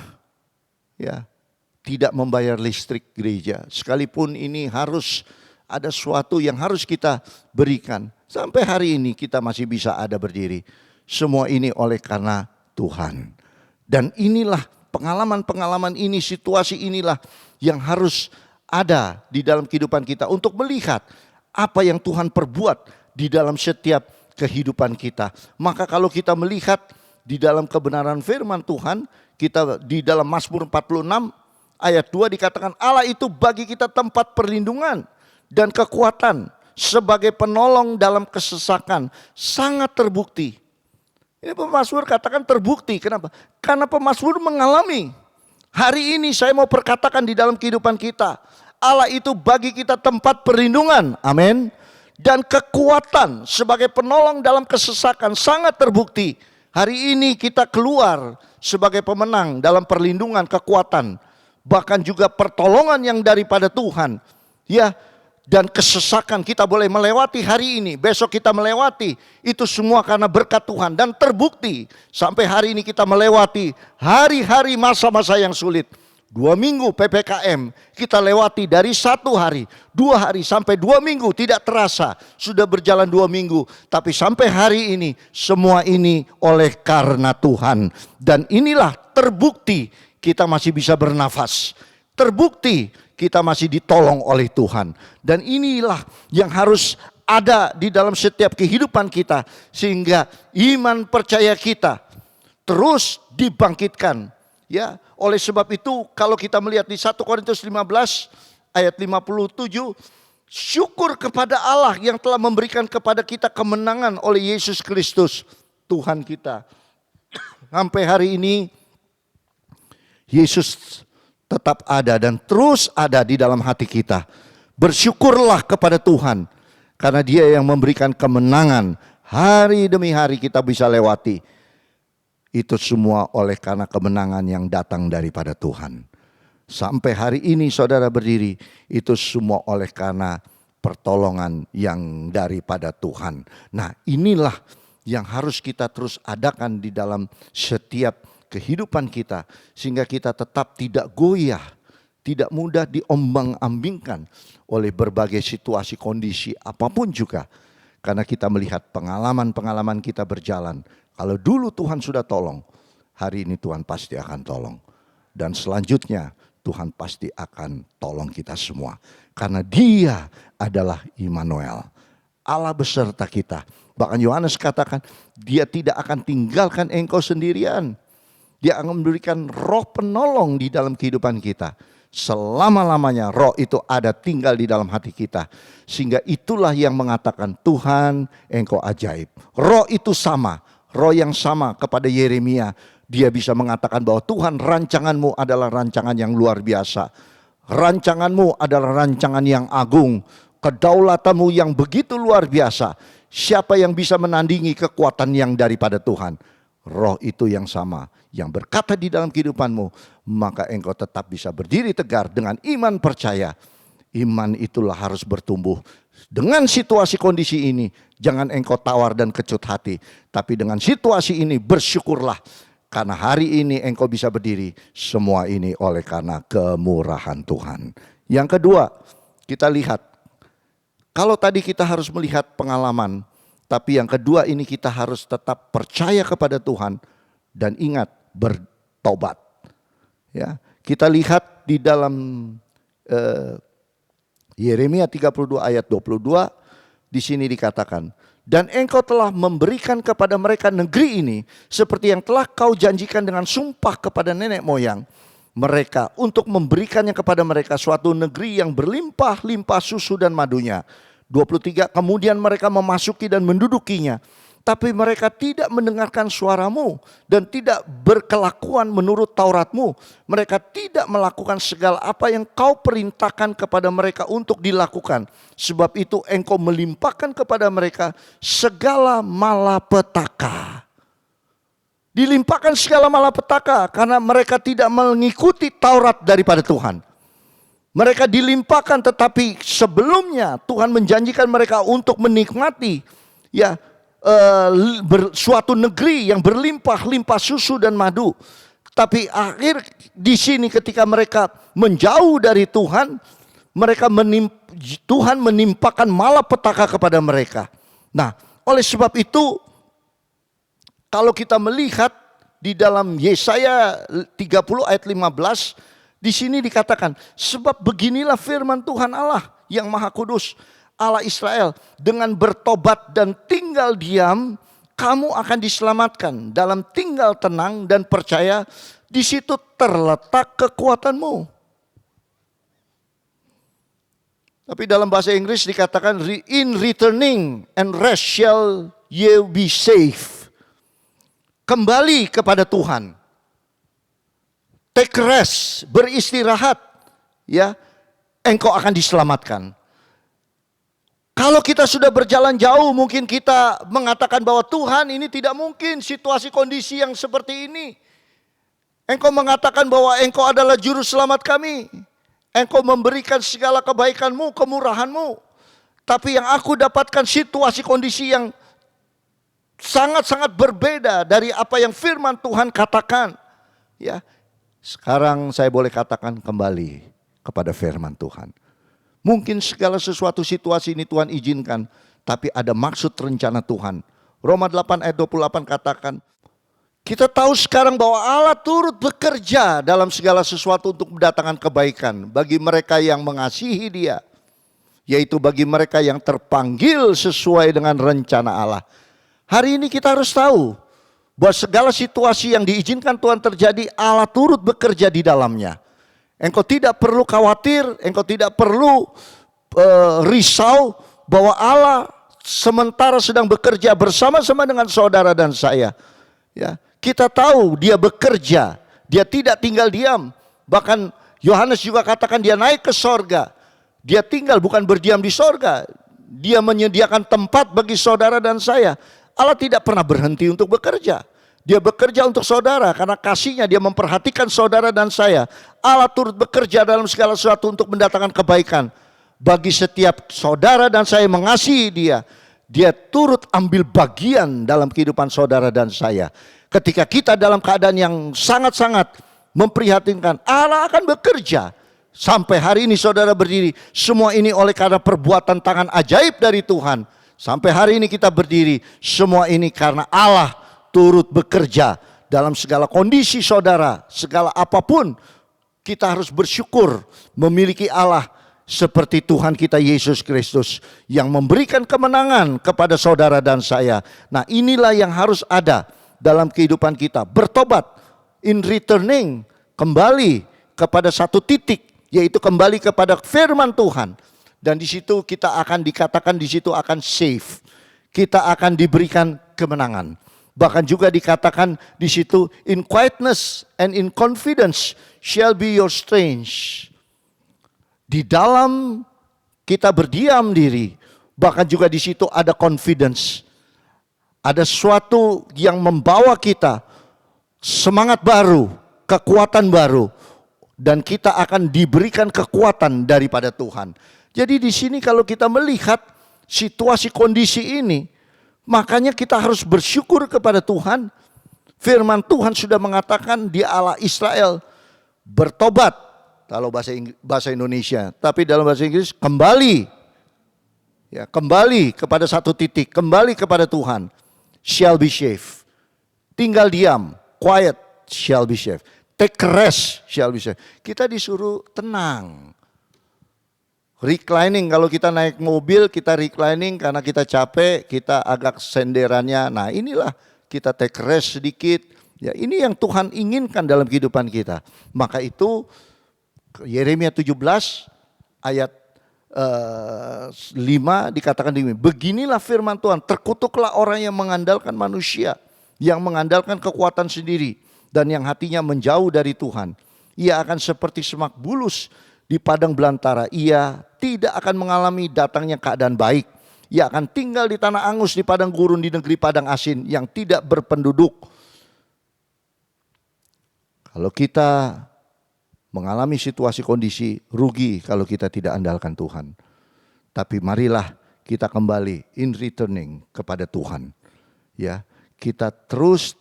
tidak membayar listrik gereja. Sekalipun ini harus ada sesuatu yang harus kita berikan, sampai hari ini kita masih bisa ada berdiri. Semua ini oleh karena Tuhan. Dan inilah pengalaman-pengalaman ini, situasi inilah yang harus ada di dalam kehidupan kita untuk melihat apa yang Tuhan perbuat di dalam setiap kehidupan kita. Maka kalau kita melihat di dalam kebenaran firman Tuhan, kita di dalam Mazmur 46 ayat 2 dikatakan, Allah itu bagi kita tempat perlindungan dan kekuatan, sebagai penolong dalam kesesakan. Sangat terbukti. Ini pemazmur katakan terbukti. Kenapa? Karena pemazmur mengalami. Hari ini saya mau perkatakan di dalam kehidupan kita, Allah itu bagi kita tempat perlindungan, amin, dan kekuatan sebagai penolong dalam kesesakan. Sangat terbukti. Hari ini kita keluar sebagai pemenang dalam perlindungan, kekuatan, bahkan juga pertolongan yang daripada Tuhan. Ya, dan kesesakan kita boleh melewati hari ini, besok kita melewati, itu semua karena berkat Tuhan. Dan terbukti sampai hari ini kita melewati hari-hari masa-masa yang sulit. 2 minggu PPKM kita lewati, dari 1 hari, 2 hari sampai 2 minggu tidak terasa sudah berjalan 2 minggu. Tapi sampai hari ini semua ini oleh karena Tuhan. Dan inilah terbukti kita masih bisa bernafas. Terbukti kita masih ditolong oleh Tuhan. Dan inilah yang harus ada di dalam setiap kehidupan kita, sehingga iman percaya kita terus dibangkitkan. Ya, oleh sebab itu kalau kita melihat di 1 Korintus 15 ayat 57, syukur kepada Allah yang telah memberikan kepada kita kemenangan oleh Yesus Kristus Tuhan kita. Sampai hari ini Yesus tetap ada dan terus ada di dalam hati kita. Bersyukurlah kepada Tuhan, karena Dia yang memberikan kemenangan hari demi hari kita bisa lewati. Itu semua oleh karena kemenangan yang datang daripada Tuhan. Sampai hari ini saudara berdiri, itu semua oleh karena pertolongan yang daripada Tuhan. Nah, inilah yang harus kita terus adakan di dalam setiap kehidupan kita, sehingga kita tetap tidak goyah, tidak mudah diombang-ambingkan oleh berbagai situasi kondisi apapun juga. Karena kita melihat pengalaman-pengalaman kita berjalan. Kalau dulu Tuhan sudah tolong, hari ini Tuhan pasti akan tolong. Dan selanjutnya Tuhan pasti akan tolong kita semua. Karena Dia adalah Immanuel, Allah beserta kita. Bahkan Yohanes katakan, Dia tidak akan tinggalkan engkau sendirian. Dia akan memberikan roh penolong di dalam kehidupan kita. Selama-lamanya roh itu ada tinggal di dalam hati kita. Sehingga itulah yang mengatakan, Tuhan engkau ajaib. Roh itu sama. Roh yang sama kepada Yeremia. Dia bisa mengatakan bahwa Tuhan, rancanganmu adalah rancangan yang luar biasa. Rancanganmu adalah rancangan yang agung. Kedaulatanmu yang begitu luar biasa. Siapa yang bisa menandingi kekuatan yang daripada Tuhan? Roh itu yang sama, yang berkata di dalam kehidupanmu, maka engkau tetap bisa berdiri tegar dengan iman percaya. Iman itulah harus bertumbuh. Dengan situasi kondisi ini, jangan engkau tawar dan kecut hati. Tapi dengan situasi ini bersyukurlah. Karena hari ini engkau bisa berdiri, semua ini oleh karena kemurahan Tuhan. Yang kedua, kita lihat, kalau tadi kita harus melihat pengalaman, tapi yang kedua ini kita harus tetap percaya kepada Tuhan dan ingat bertobat. Ya, kita lihat di dalam Yeremia 32 ayat 22, di sini dikatakan, dan engkau telah memberikan kepada mereka negeri ini seperti yang telah kau janjikan dengan sumpah kepada nenek moyang mereka untuk memberikannya kepada mereka suatu negeri yang berlimpah-limpah susu dan madunya. 23, kemudian mereka memasuki dan mendudukinya. Tapi mereka tidak mendengarkan suaramu dan tidak berkelakuan menurut Tauratmu. Mereka tidak melakukan segala apa yang kau perintahkan kepada mereka untuk dilakukan. Sebab itu engkau melimpahkan kepada mereka segala malapetaka. Dilimpahkan segala malapetaka karena mereka tidak mengikuti Taurat daripada Tuhan. Mereka dilimpahkan, tetapi sebelumnya Tuhan menjanjikan mereka untuk menikmati suatu negeri yang berlimpah-limpah susu dan madu. Tapi akhir di sini ketika mereka menjauh dari Tuhan, Tuhan menimpakan malapetaka kepada mereka. Nah, oleh sebab itu kalau kita melihat di dalam Yesaya 30 ayat 15, di sini dikatakan, sebab beginilah firman Tuhan Allah yang Maha Kudus, Allah Israel, dengan bertobat dan tinggal diam, kamu akan diselamatkan. Dalam tinggal tenang dan percaya, di situ terletak kekuatanmu. Tapi dalam bahasa Inggris dikatakan, in returning and rest shall ye be safe. Kembali kepada Tuhan. Take rest, beristirahat, ya, engkau akan diselamatkan. Kalau kita sudah berjalan jauh, mungkin kita mengatakan bahwa Tuhan, ini tidak mungkin situasi kondisi yang seperti ini. Engkau mengatakan bahwa engkau adalah juru selamat kami. Engkau memberikan segala kebaikanmu, kemurahanmu. Tapi yang aku dapatkan situasi kondisi yang sangat-sangat berbeda dari apa yang firman Tuhan katakan. Ya, sekarang saya boleh katakan kembali kepada firman Tuhan. Mungkin segala sesuatu situasi ini Tuhan izinkan, tapi ada maksud rencana Tuhan. Roma 8 ayat 28 katakan, kita tahu sekarang bahwa Allah turut bekerja dalam segala sesuatu untuk mendatangkan kebaikan bagi mereka yang mengasihi Dia, yaitu bagi mereka yang terpanggil sesuai dengan rencana Allah. Hari ini kita harus tahu bahwa segala situasi yang diizinkan Tuhan terjadi, Allah turut bekerja di dalamnya. Engkau tidak perlu khawatir, engkau tidak perlu risau bahwa Allah sementara sedang bekerja bersama-sama dengan saudara dan saya. Ya, kita tahu Dia bekerja, Dia tidak tinggal diam. Bahkan Yohanes juga katakan Dia naik ke sorga. Dia tinggal, bukan berdiam di sorga. Dia menyediakan tempat bagi saudara dan saya. Allah tidak pernah berhenti untuk bekerja. Dia bekerja untuk saudara karena kasihnya Dia memperhatikan saudara dan saya. Allah turut bekerja dalam segala sesuatu untuk mendatangkan kebaikan. Bagi setiap saudara dan saya mengasihi Dia, Dia turut ambil bagian dalam kehidupan saudara dan saya. Ketika kita dalam keadaan yang sangat-sangat memprihatinkan, Allah akan bekerja. Sampai hari ini saudara berdiri, semua ini oleh karena perbuatan tangan ajaib dari Tuhan. Sampai hari ini kita berdiri, semua ini karena Allah turut bekerja dalam segala kondisi saudara, segala apapun. Kita harus bersyukur memiliki Allah seperti Tuhan kita Yesus Kristus yang memberikan kemenangan kepada saudara dan saya. Nah, inilah yang harus ada dalam kehidupan kita. Bertobat, in returning, kembali kepada satu titik, yaitu kembali kepada firman Tuhan. Dan di situ kita akan dikatakan, di situ akan safe. Kita akan diberikan kemenangan. Bahkan juga dikatakan di situ, in quietness and in confidence shall be your strength. Di dalam kita berdiam diri, bahkan juga di situ ada confidence. Ada sesuatu yang membawa kita semangat baru, kekuatan baru, dan kita akan diberikan kekuatan daripada Tuhan. Jadi di sini kalau kita melihat situasi kondisi ini, makanya kita harus bersyukur kepada Tuhan. Firman Tuhan sudah mengatakan di Allah Israel bertobat, kalau bahasa Indonesia, tapi dalam bahasa Inggris kembali. Ya, kembali kepada satu titik, kembali kepada Tuhan. Shall be saved. Tinggal diam, quiet, shall be saved. Take rest, shall be saved. Kita disuruh tenang. Reclining, kalau kita naik mobil, kita reclining karena kita capek, kita agak senderannya. Nah inilah kita take rest sedikit. Ya, ini yang Tuhan inginkan dalam kehidupan kita. Maka itu Yeremia 17 ayat 5 dikatakan demikian. Beginilah firman Tuhan, terkutuklah orang yang mengandalkan manusia, yang mengandalkan kekuatan sendiri, dan yang hatinya menjauh dari Tuhan. Ia akan seperti semak bulus di padang belantara. Ia tidak akan mengalami datangnya keadaan baik. Ia akan tinggal di tanah angus, di padang gurun, di negeri padang asin yang tidak berpenduduk. Kalau kita mengalami situasi kondisi, rugi kalau kita tidak andalkan Tuhan. Tapi marilah kita kembali in returning kepada Tuhan. Ya, kita terus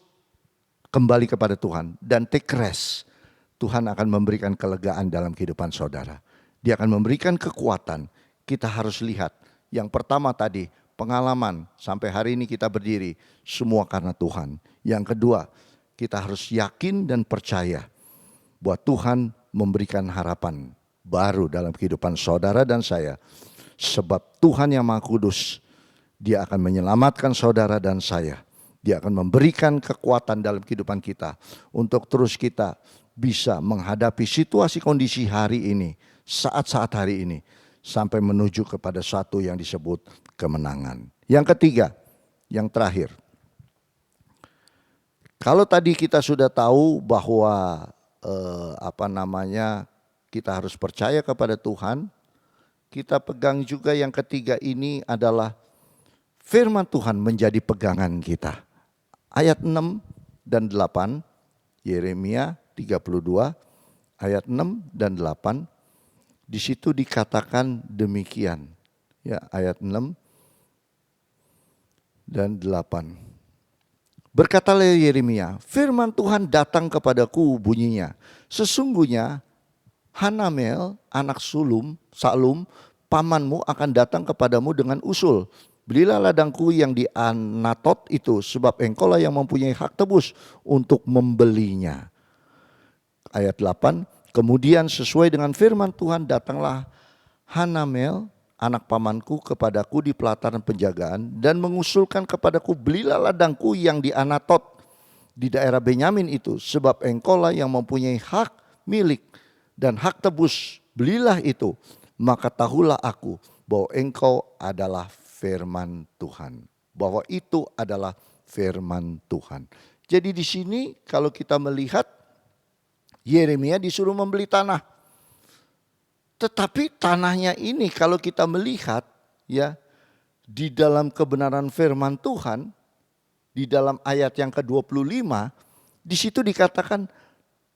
kembali kepada Tuhan dan take rest. Tuhan akan memberikan kelegaan dalam kehidupan saudara. Dia akan memberikan kekuatan. Kita harus lihat. Yang pertama tadi, pengalaman sampai hari ini kita berdiri semua karena Tuhan. Yang kedua, kita harus yakin dan percaya bahwa Tuhan memberikan harapan baru dalam kehidupan saudara dan saya. Sebab Tuhan yang Maha Kudus, Dia akan menyelamatkan saudara dan saya. Dia akan memberikan kekuatan dalam kehidupan kita untuk terus kita bisa menghadapi situasi kondisi hari ini, saat-saat hari ini, sampai menuju kepada satu yang disebut kemenangan. Yang ketiga, yang terakhir. Kalau tadi kita sudah tahu bahwa kita harus percaya kepada Tuhan, kita pegang juga yang ketiga ini adalah firman Tuhan menjadi pegangan kita. Ayat 6 dan 8, Yeremia 32, ayat 6 dan 8, di situ dikatakan demikian. Ya, ayat 6 dan 8. Berkatalah Yeremia, firman Tuhan datang kepadaku bunyinya. Sesungguhnya Hanamel anak Salum, pamanmu akan datang kepadamu dengan usul. Belilah ladangku yang di Anatot itu, sebab engkaulah yang mempunyai hak tebus untuk membelinya. Ayat 8, kemudian sesuai dengan firman Tuhan datanglah Hanamel anak pamanku kepadaku di pelataran penjagaan dan mengusulkan kepadaku, belilah ladangku yang di Anatot di daerah Benyamin itu, sebab engkaulah yang mempunyai hak milik dan hak tebus, belilah itu. Maka tahulah aku bahwa engkau adalah firman Tuhan, bahwa itu adalah firman Tuhan. Jadi di sini kalau kita melihat Yeremia disuruh membeli tanah. Tetapi tanahnya ini kalau kita melihat ya di dalam kebenaran firman Tuhan, di dalam ayat yang ke-25, di situ dikatakan,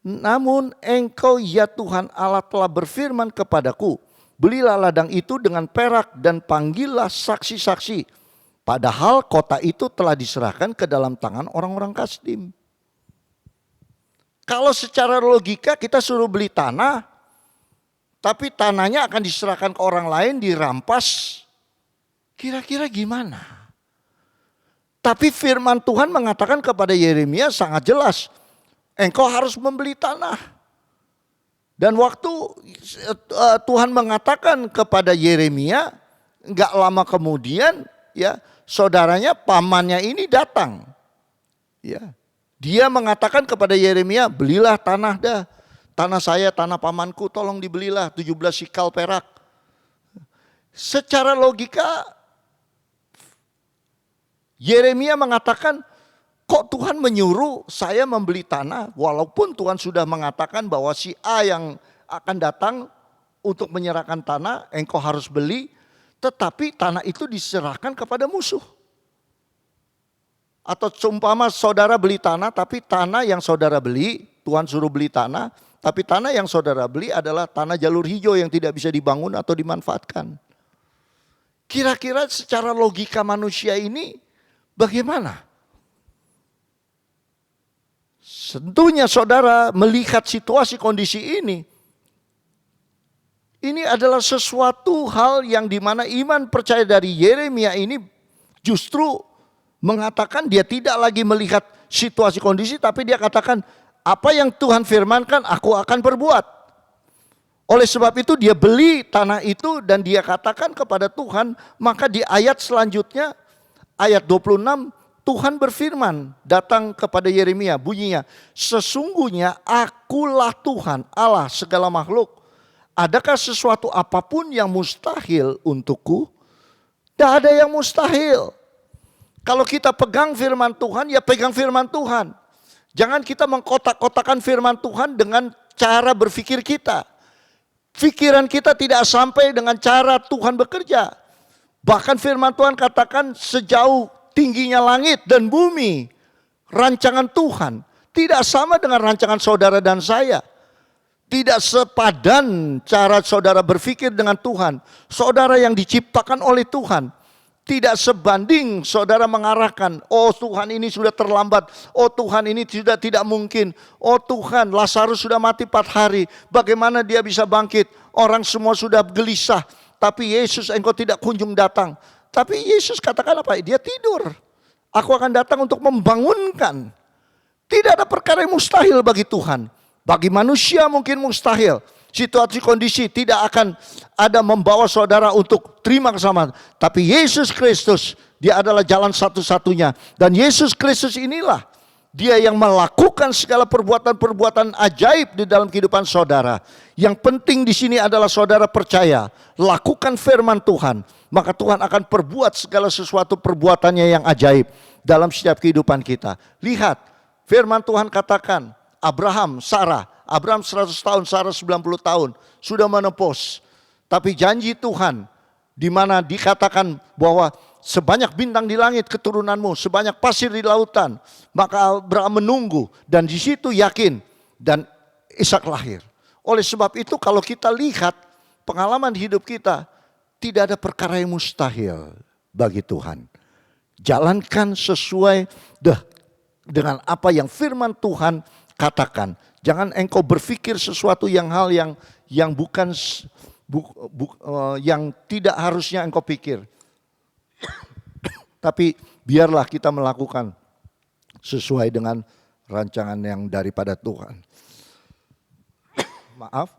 namun engkau ya Tuhan Allah telah berfirman kepadaku, belilah ladang itu dengan perak dan panggillah saksi-saksi. Padahal kota itu telah diserahkan ke dalam tangan orang-orang Kasdim. Kalau secara logika kita suruh beli tanah, tapi tanahnya akan diserahkan ke orang lain, dirampas. Kira-kira gimana? Tapi firman Tuhan mengatakan kepada Yeremia sangat jelas. Engkau harus membeli tanah. Dan waktu Tuhan mengatakan kepada Yeremia, enggak lama kemudian ya saudaranya, pamannya ini datang. Ya. Dia mengatakan kepada Yeremia, belilah tanah dah. Tanah saya, tanah pamanku, tolong dibelilah 17 sikal perak. Secara logika, Yeremia mengatakan, kok Tuhan menyuruh saya membeli tanah, walaupun Tuhan sudah mengatakan bahwa si A yang akan datang untuk menyerahkan tanah, engkau harus beli, tetapi tanah itu diserahkan kepada musuh. Atau seumpama saudara beli tanah, tapi tanah yang saudara beli, Tuhan suruh beli tanah, tapi tanah yang saudara beli adalah tanah jalur hijau yang tidak bisa dibangun atau dimanfaatkan. Kira-kira secara logika manusia ini bagaimana? Tentunya saudara melihat situasi kondisi ini adalah sesuatu hal yang dimana iman percaya dari Yeremia ini justru mengatakan dia tidak lagi melihat situasi kondisi, tapi dia katakan apa yang Tuhan firmankan aku akan perbuat. Oleh sebab itu dia beli tanah itu dan dia katakan kepada Tuhan, maka di ayat selanjutnya ayat 26 Tuhan berfirman datang kepada Yeremia, bunyinya, sesungguhnya akulah Tuhan Allah segala makhluk. Adakah sesuatu apapun yang mustahil untukku? Tidak ada yang mustahil. Kalau kita pegang firman Tuhan, ya pegang firman Tuhan. Jangan kita mengkotak-kotakan firman Tuhan dengan cara berpikir kita. Pikiran kita tidak sampai dengan cara Tuhan bekerja. Bahkan firman Tuhan katakan sejauh tingginya langit dan bumi, rancangan Tuhan tidak sama dengan rancangan saudara dan saya. Tidak sepadan cara saudara berpikir dengan Tuhan. Saudara yang diciptakan oleh Tuhan. Tidak sebanding saudara mengarahkan, oh Tuhan ini sudah terlambat, oh Tuhan ini sudah tidak mungkin, oh Tuhan Lazarus sudah mati 4 hari, bagaimana dia bisa bangkit, orang semua sudah gelisah, tapi Yesus engkau tidak kunjung datang. Tapi Yesus katakan apa? Dia tidur, aku akan datang untuk membangunkan. Tidak ada perkara yang mustahil bagi Tuhan, bagi manusia mungkin mustahil. Situasi kondisi tidak akan ada membawa saudara untuk terima keselamatan. Tapi Yesus Kristus, dia adalah jalan satu-satunya. Dan Yesus Kristus inilah dia yang melakukan segala perbuatan-perbuatan ajaib di dalam kehidupan saudara. Yang penting di sini adalah saudara percaya, lakukan firman Tuhan. Maka Tuhan akan perbuat segala sesuatu perbuatannya yang ajaib dalam setiap kehidupan kita. Lihat, firman Tuhan katakan, Abraham 100 tahun, Sarah 90 tahun, sudah menepus. Tapi janji Tuhan, di mana dikatakan bahwa sebanyak bintang di langit keturunanmu, sebanyak pasir di lautan, maka Abraham menunggu dan di situ yakin dan Ishak lahir. Oleh sebab itu kalau kita lihat pengalaman hidup kita, tidak ada perkara yang mustahil bagi Tuhan. Jalankan sesuai dengan apa yang firman Tuhan katakan. Jangan engkau berpikir sesuatu yang bukan yang tidak harusnya engkau pikir. Tapi biarlah kita melakukan sesuai dengan rancangan yang daripada Tuhan. Maaf.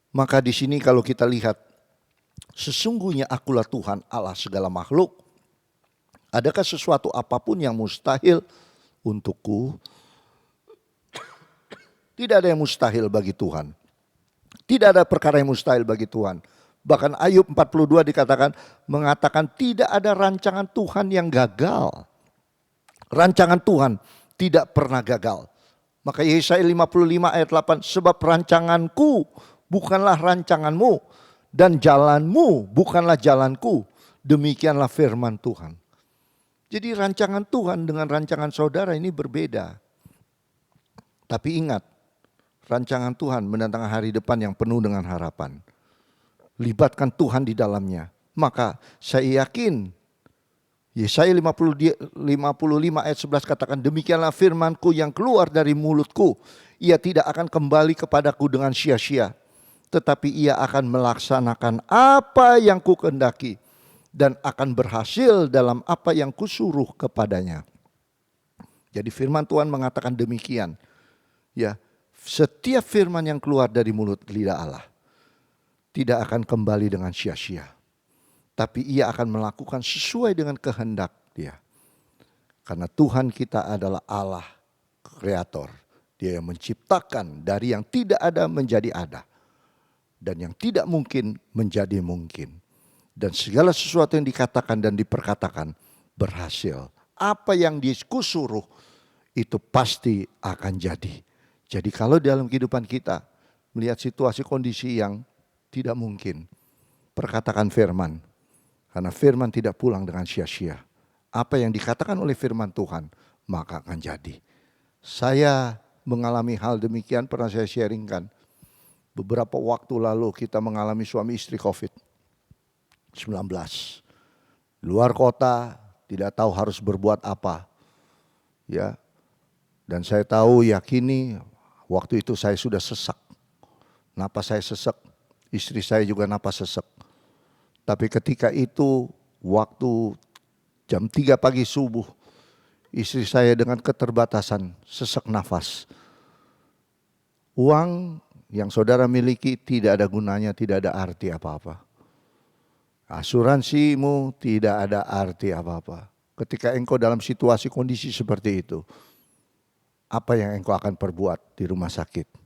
Maka di sini kalau kita lihat, sesungguhnya akulah Tuhan Allah segala makhluk. Adakah sesuatu apapun yang mustahil untukku? Tidak ada yang mustahil bagi Tuhan. Tidak ada perkara yang mustahil bagi Tuhan. Bahkan Ayub 42 mengatakan tidak ada rancangan Tuhan yang gagal. Rancangan Tuhan tidak pernah gagal. Maka Yesaya 55 ayat 8, sebab rancanganku bukanlah rancanganmu dan jalanmu bukanlah jalanku. Demikianlah firman Tuhan. Jadi rancangan Tuhan dengan rancangan saudara ini berbeda. Tapi ingat, rancangan Tuhan mendatangkan hari depan yang penuh dengan harapan. Libatkan Tuhan di dalamnya. Maka saya yakin, Yesaya 55 ayat 11 katakan, demikianlah firmanku yang keluar dari mulutku. Ia tidak akan kembali kepadaku dengan sia-sia. Tetapi ia akan melaksanakan apa yang kukehendaki. Dan akan berhasil dalam apa yang kusuruh kepadanya. Jadi firman Tuhan mengatakan demikian. Ya, setiap firman yang keluar dari mulut lidah Allah tidak akan kembali dengan sia-sia. Tapi ia akan melakukan sesuai dengan kehendak dia. Karena Tuhan kita adalah Allah kreator. Dia yang menciptakan dari yang tidak ada menjadi ada. Dan yang tidak mungkin menjadi mungkin. Dan segala sesuatu yang dikatakan dan diperkatakan berhasil. Apa yang dikusuruh itu pasti akan jadi. Jadi kalau dalam kehidupan kita melihat situasi kondisi yang tidak mungkin, perkatakan firman. Karena firman tidak pulang dengan sia-sia. Apa yang dikatakan oleh firman Tuhan, maka akan jadi. Saya mengalami hal demikian, pernah saya sharingkan. Beberapa waktu lalu kita mengalami suami istri COVID-19. Luar kota, tidak tahu harus berbuat apa. Ya. Dan saya tahu, yakini waktu itu saya sudah sesak. Napas saya sesak, istri saya juga napas sesak. Tapi ketika itu waktu jam 3 pagi subuh, istri saya dengan keterbatasan sesak nafas. Uang yang saudara miliki tidak ada gunanya, tidak ada arti apa-apa. Asuransimu tidak ada arti apa-apa. Ketika engkau dalam situasi kondisi seperti itu, apa yang engkau akan perbuat di rumah sakit?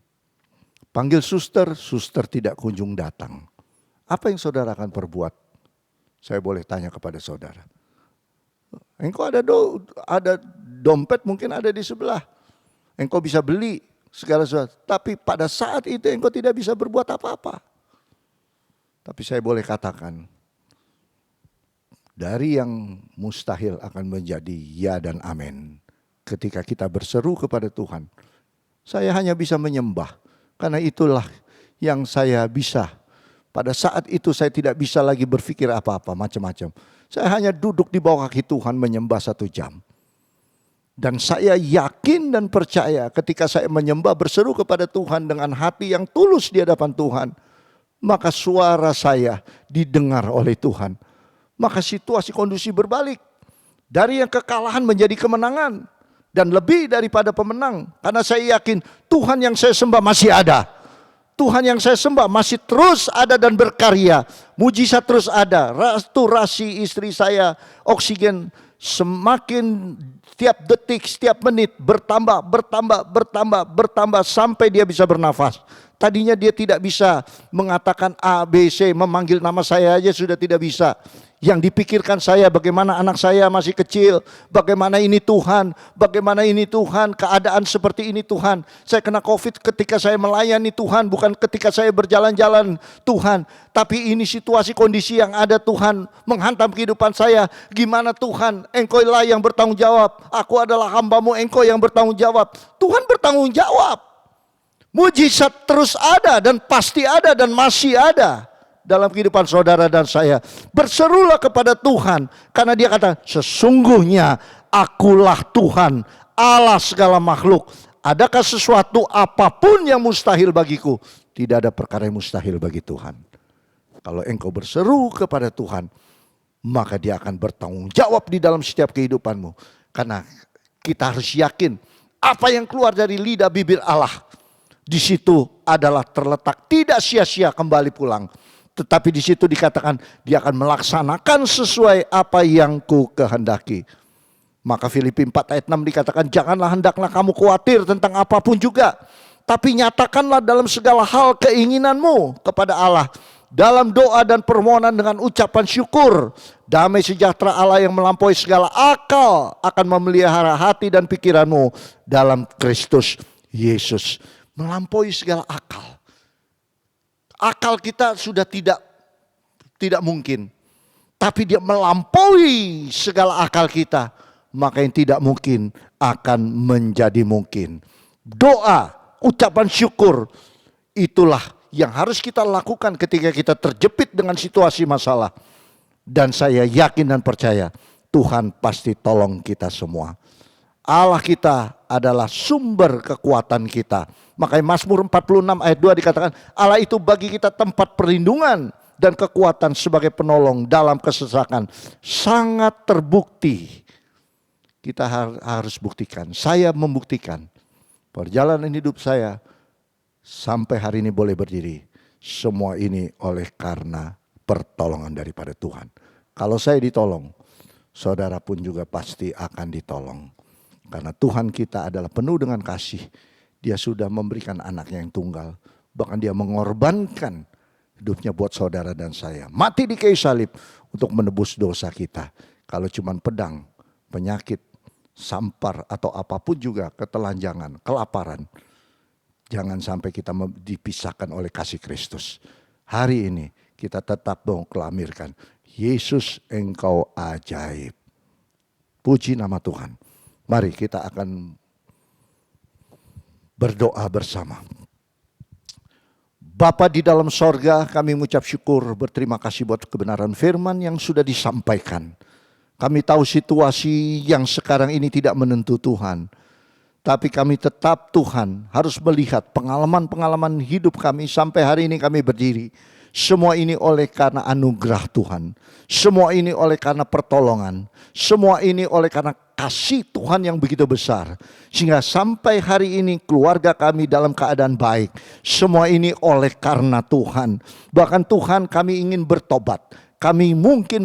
Panggil suster, suster tidak kunjung datang. Apa yang saudara akan perbuat? Saya boleh tanya kepada saudara. Engkau ada dompet mungkin ada di sebelah. Engkau bisa beli segala sesuatu. Tapi pada saat itu engkau tidak bisa berbuat apa-apa. Tapi saya boleh katakan, dari yang mustahil akan menjadi ya dan amin. Ketika kita berseru kepada Tuhan, saya hanya bisa menyembah. Karena itulah yang saya bisa. Pada saat itu saya tidak bisa lagi berpikir apa-apa, macam-macam. Saya hanya duduk di bawah kaki Tuhan menyembah 1 jam. Dan saya yakin dan percaya ketika saya menyembah berseru kepada Tuhan dengan hati yang tulus di hadapan Tuhan. Maka suara saya didengar oleh Tuhan. Maka situasi kondisi berbalik. Dari yang kekalahan menjadi kemenangan. Dan lebih daripada pemenang. Karena saya yakin Tuhan yang saya sembah masih ada. Tuhan yang saya sembah masih terus ada dan berkarya. Mujizat terus ada. Saturasi istri saya, oksigen semakin tiap detik, setiap menit bertambah sampai dia bisa bernafas. Tadinya dia tidak bisa mengatakan A, B, C, memanggil nama saya aja sudah tidak bisa. Yang dipikirkan saya bagaimana anak saya masih kecil, bagaimana ini Tuhan, keadaan seperti ini Tuhan. Saya kena COVID ketika saya melayani Tuhan, bukan ketika saya berjalan-jalan Tuhan. Tapi ini situasi kondisi yang ada Tuhan menghantam kehidupan saya. Gimana Tuhan, Engkau lah yang bertanggung jawab. Aku adalah hamba-Mu, Engkau yang bertanggung jawab. Tuhan bertanggung jawab. Mujizat terus ada dan pasti ada dan masih ada dalam kehidupan saudara dan saya. Berserulah kepada Tuhan. Karena dia kata, sesungguhnya akulah Tuhan, Allah segala makhluk. Adakah sesuatu apapun yang mustahil bagiku? Tidak ada perkara yang mustahil bagi Tuhan. Kalau engkau berseru kepada Tuhan, maka dia akan bertanggung jawab di dalam setiap kehidupanmu. Karena kita harus yakin, apa yang keluar dari lidah bibir Allah, di situ adalah terletak tidak sia-sia kembali pulang. Tetapi di situ dikatakan dia akan melaksanakan sesuai apa yang ku kehendaki. Maka Filipi 4 ayat 6 dikatakan, janganlah hendaklah kamu khawatir tentang apapun juga. Tapi nyatakanlah dalam segala hal keinginanmu kepada Allah. Dalam doa dan permohonan dengan ucapan syukur. Damai sejahtera Allah yang melampaui segala akal akan memelihara hati dan pikiranmu dalam Kristus Yesus. Melampaui segala akal. Akal kita sudah tidak mungkin. Tapi dia melampaui segala akal kita. Maka yang tidak mungkin akan menjadi mungkin. Doa, ucapan syukur, itulah yang harus kita lakukan ketika kita terjepit dengan situasi masalah. Dan saya yakin dan percaya Tuhan pasti tolong kita semua. Allah kita adalah sumber kekuatan kita. Makanya Mazmur 46 ayat 2 dikatakan, Allah itu bagi kita tempat perlindungan dan kekuatan sebagai penolong dalam kesesakan. Sangat terbukti. Kita harus buktikan. Saya membuktikan. Perjalanan hidup saya sampai hari ini boleh berdiri. Semua ini oleh karena pertolongan daripada Tuhan. Kalau saya ditolong, saudara pun juga pasti akan ditolong. Karena Tuhan kita adalah penuh dengan kasih. Dia sudah memberikan anaknya yang tunggal. Bahkan dia mengorbankan hidupnya buat saudara dan saya. Mati di kayu salib untuk menebus dosa kita. Kalau cuma pedang, penyakit, sampar atau apapun juga, ketelanjangan, kelaparan. Jangan sampai kita dipisahkan oleh kasih Kristus. Hari ini kita tetap mengoklamirkan, Yesus engkau ajaib. Puji nama Tuhan. Mari kita akan berdoa bersama. Bapa di dalam sorga, kami mengucap syukur, berterima kasih buat kebenaran firman yang sudah disampaikan. Kami tahu situasi yang sekarang ini tidak menentu Tuhan. Tapi kami tetap Tuhan harus melihat pengalaman-pengalaman hidup kami sampai hari ini kami berdiri. Semua ini oleh karena anugerah Tuhan. Semua ini oleh karena pertolongan. Semua ini oleh karena kasih Tuhan yang begitu besar. Sehingga sampai hari ini keluarga kami dalam keadaan baik. Semua ini oleh karena Tuhan. Bahkan Tuhan kami ingin bertobat. Kami mungkin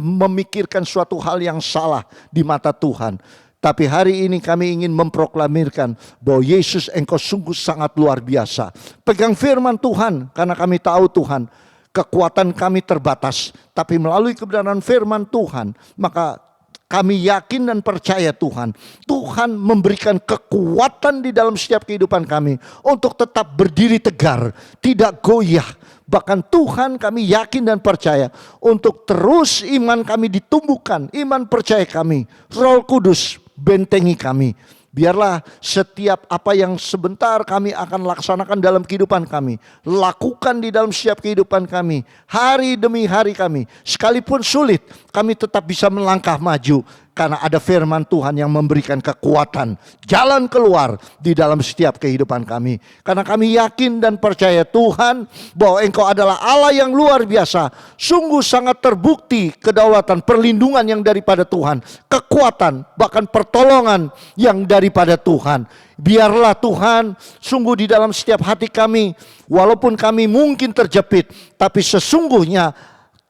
memikirkan suatu hal yang salah di mata Tuhan. Tapi hari ini kami ingin memproklamirkan bahwa Yesus engkau sungguh sangat luar biasa. Pegang firman Tuhan karena kami tahu Tuhan kekuatan kami terbatas. Tapi melalui kebenaran firman Tuhan maka kami yakin dan percaya Tuhan. Tuhan memberikan kekuatan di dalam setiap kehidupan kami untuk tetap berdiri tegar, tidak goyah. Bahkan Tuhan kami yakin dan percaya untuk terus iman kami ditumbuhkan, iman percaya kami. Roh Kudus bentengi kami. Biarlah setiap apa yang sebentar kami akan laksanakan dalam kehidupan kami, lakukan di dalam setiap kehidupan kami, hari demi hari kami. Sekalipun sulit, kami tetap bisa melangkah maju. Karena ada firman Tuhan yang memberikan kekuatan, jalan keluar di dalam setiap kehidupan kami. Karena kami yakin dan percaya Tuhan bahwa engkau adalah Allah yang luar biasa. Sungguh sangat terbukti kedaulatan, perlindungan yang daripada Tuhan. Kekuatan, bahkan pertolongan yang daripada Tuhan. Biarlah Tuhan sungguh di dalam setiap hati kami, walaupun kami mungkin terjepit, tapi sesungguhnya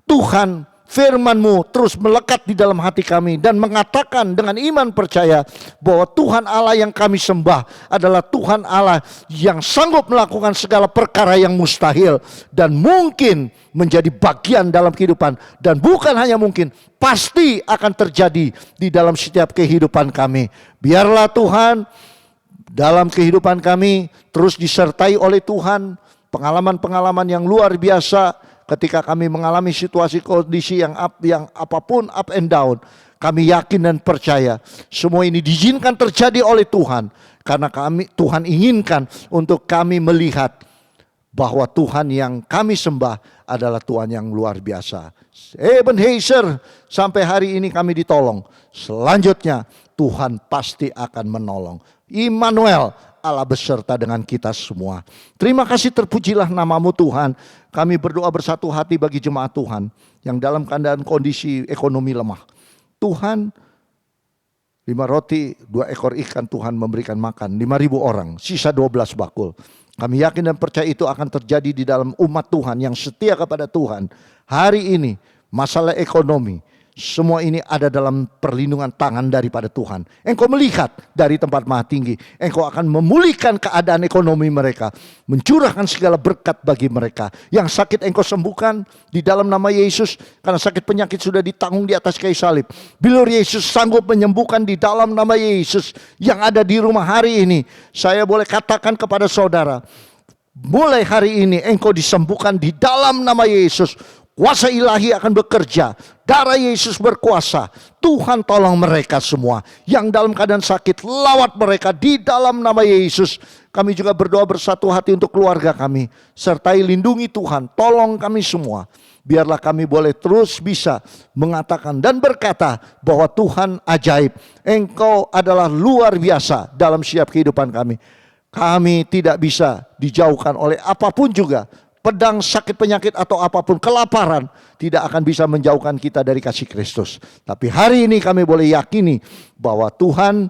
Tuhan firman-Mu terus melekat di dalam hati kami dan mengatakan dengan iman percaya bahwa Tuhan Allah yang kami sembah adalah Tuhan Allah yang sanggup melakukan segala perkara yang mustahil dan mungkin menjadi bagian dalam kehidupan, dan bukan hanya mungkin, pasti akan terjadi di dalam setiap kehidupan kami. Biarlah Tuhan dalam kehidupan kami terus disertai oleh Tuhan, pengalaman-pengalaman yang luar biasa. Ketika kami mengalami situasi kondisi yang apapun up and down, kami yakin dan percaya semua ini diizinkan terjadi oleh Tuhan. Karena Tuhan inginkan untuk kami melihat bahwa Tuhan yang kami sembah adalah Tuhan yang luar biasa. Ebenezer, sampai hari ini kami ditolong. Selanjutnya Tuhan pasti akan menolong. Immanuel, Allah beserta dengan kita semua. Terima kasih, terpujilah nama-Mu Tuhan. Kami berdoa bersatu hati bagi jemaat Tuhan yang dalam keadaan kondisi ekonomi lemah. Tuhan, 5 roti, 2 ekor ikan Tuhan memberikan makan 5.000 orang, sisa 12 bakul. Kami yakin dan percaya itu akan terjadi di dalam umat Tuhan yang setia kepada Tuhan. Hari ini masalah ekonomi, semua ini ada dalam perlindungan tangan daripada Tuhan. Engkau melihat dari tempat maha tinggi. Engkau akan memulihkan keadaan ekonomi mereka. Mencurahkan segala berkat bagi mereka. Yang sakit engkau sembuhkan di dalam nama Yesus. Karena sakit penyakit sudah ditanggung di atas kayu salib. Bilur Yesus sanggup menyembuhkan di dalam nama Yesus. Yang ada di rumah hari ini. Saya boleh katakan kepada saudara, mulai hari ini engkau disembuhkan di dalam nama Yesus. Kuasa ilahi akan bekerja. Darah Yesus berkuasa. Tuhan tolong mereka semua. Yang dalam keadaan sakit, lawat mereka di dalam nama Yesus. Kami juga berdoa bersatu hati untuk keluarga kami. Sertai lindungi Tuhan. Tolong kami semua. Biarlah kami boleh terus bisa mengatakan dan berkata bahwa Tuhan ajaib. Engkau adalah luar biasa dalam setiap kehidupan kami. Kami tidak bisa dijauhkan oleh apapun juga. Pedang, sakit penyakit atau apapun, kelaparan tidak akan bisa menjauhkan kita dari kasih Kristus. Tapi hari ini kami boleh yakini bahwa Tuhan,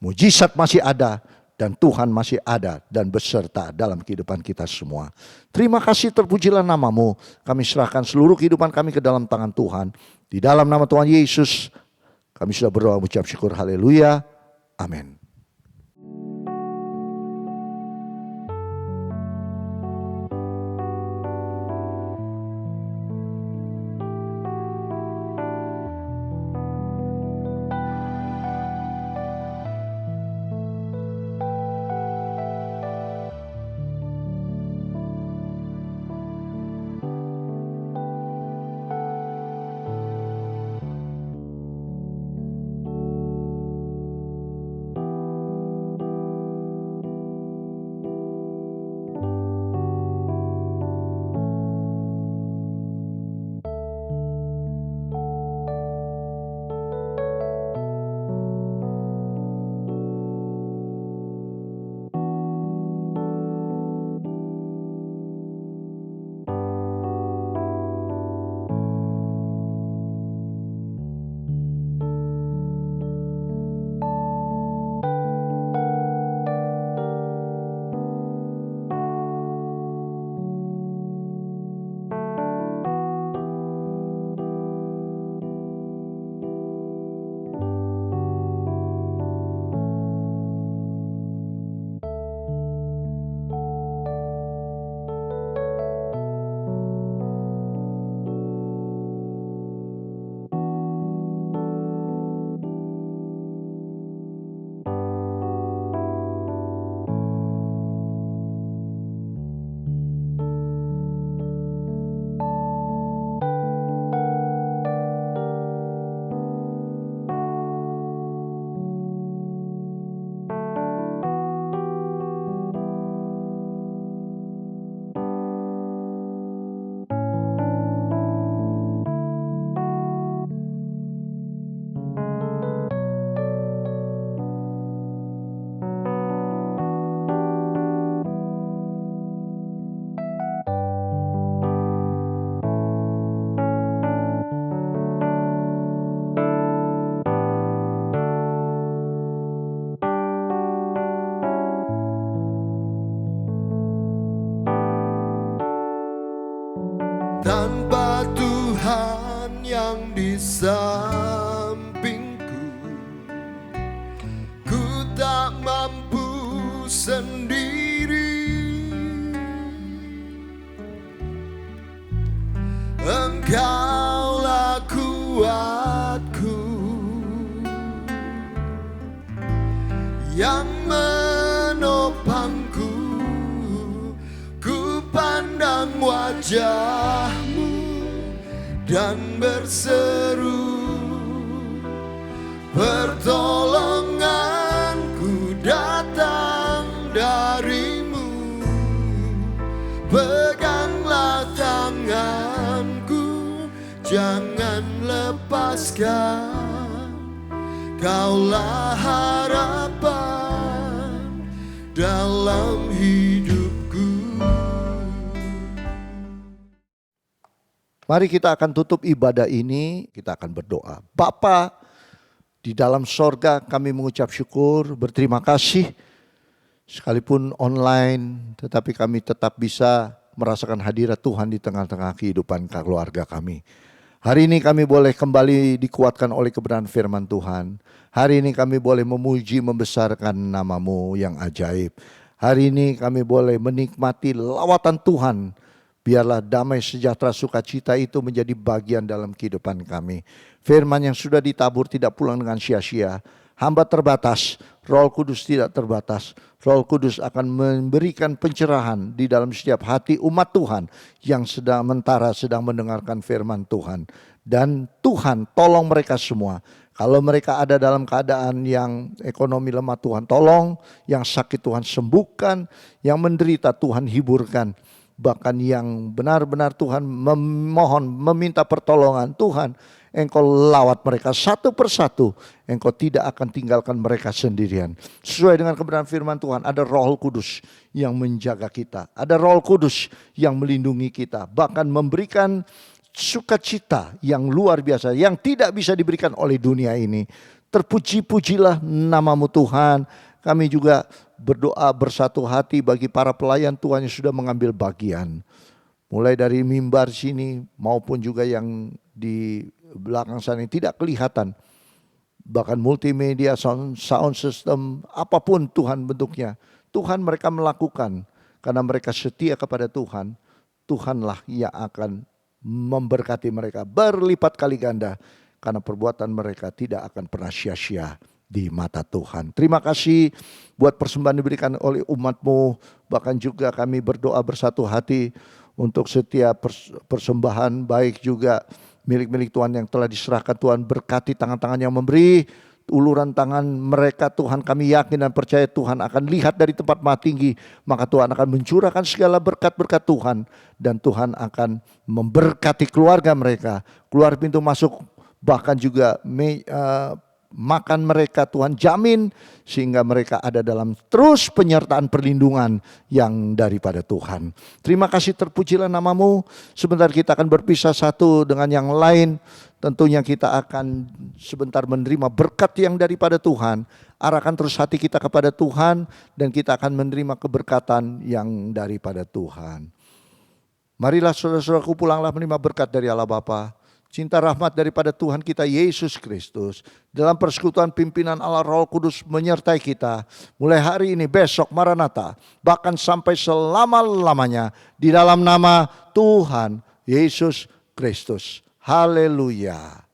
mujizat masih ada dan Tuhan masih ada dan beserta dalam kehidupan kita semua. Terima kasih, terpujilah nama-Mu. Kami serahkan seluruh kehidupan kami ke dalam tangan Tuhan. Di dalam nama Tuhan Yesus kami sudah berdoa mengucap syukur. Haleluya. Amin. yang menopangku. Ku pandang wajah-Mu dan berseru, pertolonganku datang dari-Mu. Peganglah tanganku, jangan lepaskan. Kaulah harapan dalam hidupku. Mari kita akan tutup ibadah ini, kita akan berdoa. Bapa di dalam sorga, kami mengucap syukur, berterima kasih. Sekalipun online, tetapi kami tetap bisa merasakan hadirat Tuhan di tengah-tengah kehidupan keluarga kami. Hari ini kami boleh kembali dikuatkan oleh kebenaran firman Tuhan. Hari ini kami boleh memuji, membesarkan nama-Mu yang ajaib. Hari ini kami boleh menikmati lawatan Tuhan. Biarlah damai, sejahtera, sukacita itu menjadi bagian dalam kehidupan kami. Firman yang sudah ditabur tidak pulang dengan sia-sia. Hamba terbatas, Roh Kudus tidak terbatas. Roh Kudus akan memberikan pencerahan di dalam setiap hati umat Tuhan yang sedang mendengarkan firman Tuhan. Dan Tuhan tolong mereka semua. Kalau mereka ada dalam keadaan yang ekonomi lemah, Tuhan tolong. Yang sakit Tuhan sembuhkan. Yang menderita Tuhan hiburkan. Bahkan yang benar-benar Tuhan memohon, meminta pertolongan, Tuhan Engkau lawat mereka satu persatu. Engkau tidak akan tinggalkan mereka sendirian. Sesuai dengan kebenaran firman Tuhan, ada Roh Kudus yang menjaga kita. Ada Roh Kudus yang melindungi kita. Bahkan memberikan sukacita yang luar biasa, yang tidak bisa diberikan oleh dunia ini. Terpuji-pujilah nama-Mu Tuhan. Kami juga berdoa bersatu hati bagi para pelayan Tuhan yang sudah mengambil bagian. Mulai dari mimbar sini maupun juga yang di belakang sana yang tidak kelihatan. Bahkan multimedia, sound system, apapun Tuhan bentuknya. Tuhan mereka melakukan karena mereka setia kepada Tuhan. Tuhanlah yang akan memberkati mereka berlipat kali ganda. Karena perbuatan mereka tidak akan pernah sia-sia di mata Tuhan. Terima kasih buat persembahan diberikan oleh umat-Mu. Bahkan juga kami berdoa bersatu hati untuk setiap persembahan, baik juga milik-milik Tuhan yang telah diserahkan. Tuhan berkati tangan-tangan yang memberi, uluran tangan mereka Tuhan, kami yakin dan percaya Tuhan akan lihat dari tempat maha tinggi. Maka Tuhan akan mencurahkan segala berkat-berkat Tuhan. Dan Tuhan akan memberkati keluarga mereka, keluar pintu masuk, bahkan juga makan mereka Tuhan jamin, sehingga mereka ada dalam terus penyertaan perlindungan yang daripada Tuhan. Terima kasih, terpujilah nama-Mu. Sebentar kita akan berpisah satu dengan yang lain. Tentunya kita akan sebentar menerima berkat yang daripada Tuhan. Arahkan terus hati kita kepada Tuhan dan kita akan menerima keberkatan yang daripada Tuhan. Marilah saudara-saudaraku, pulanglah menerima berkat dari Allah Bapa, cinta rahmat daripada Tuhan kita Yesus Kristus, dalam persekutuan pimpinan Allah Roh Kudus menyertai kita mulai hari ini, besok, Maranatha, bahkan sampai selama-lamanya di dalam nama Tuhan Yesus Kristus. Haleluya.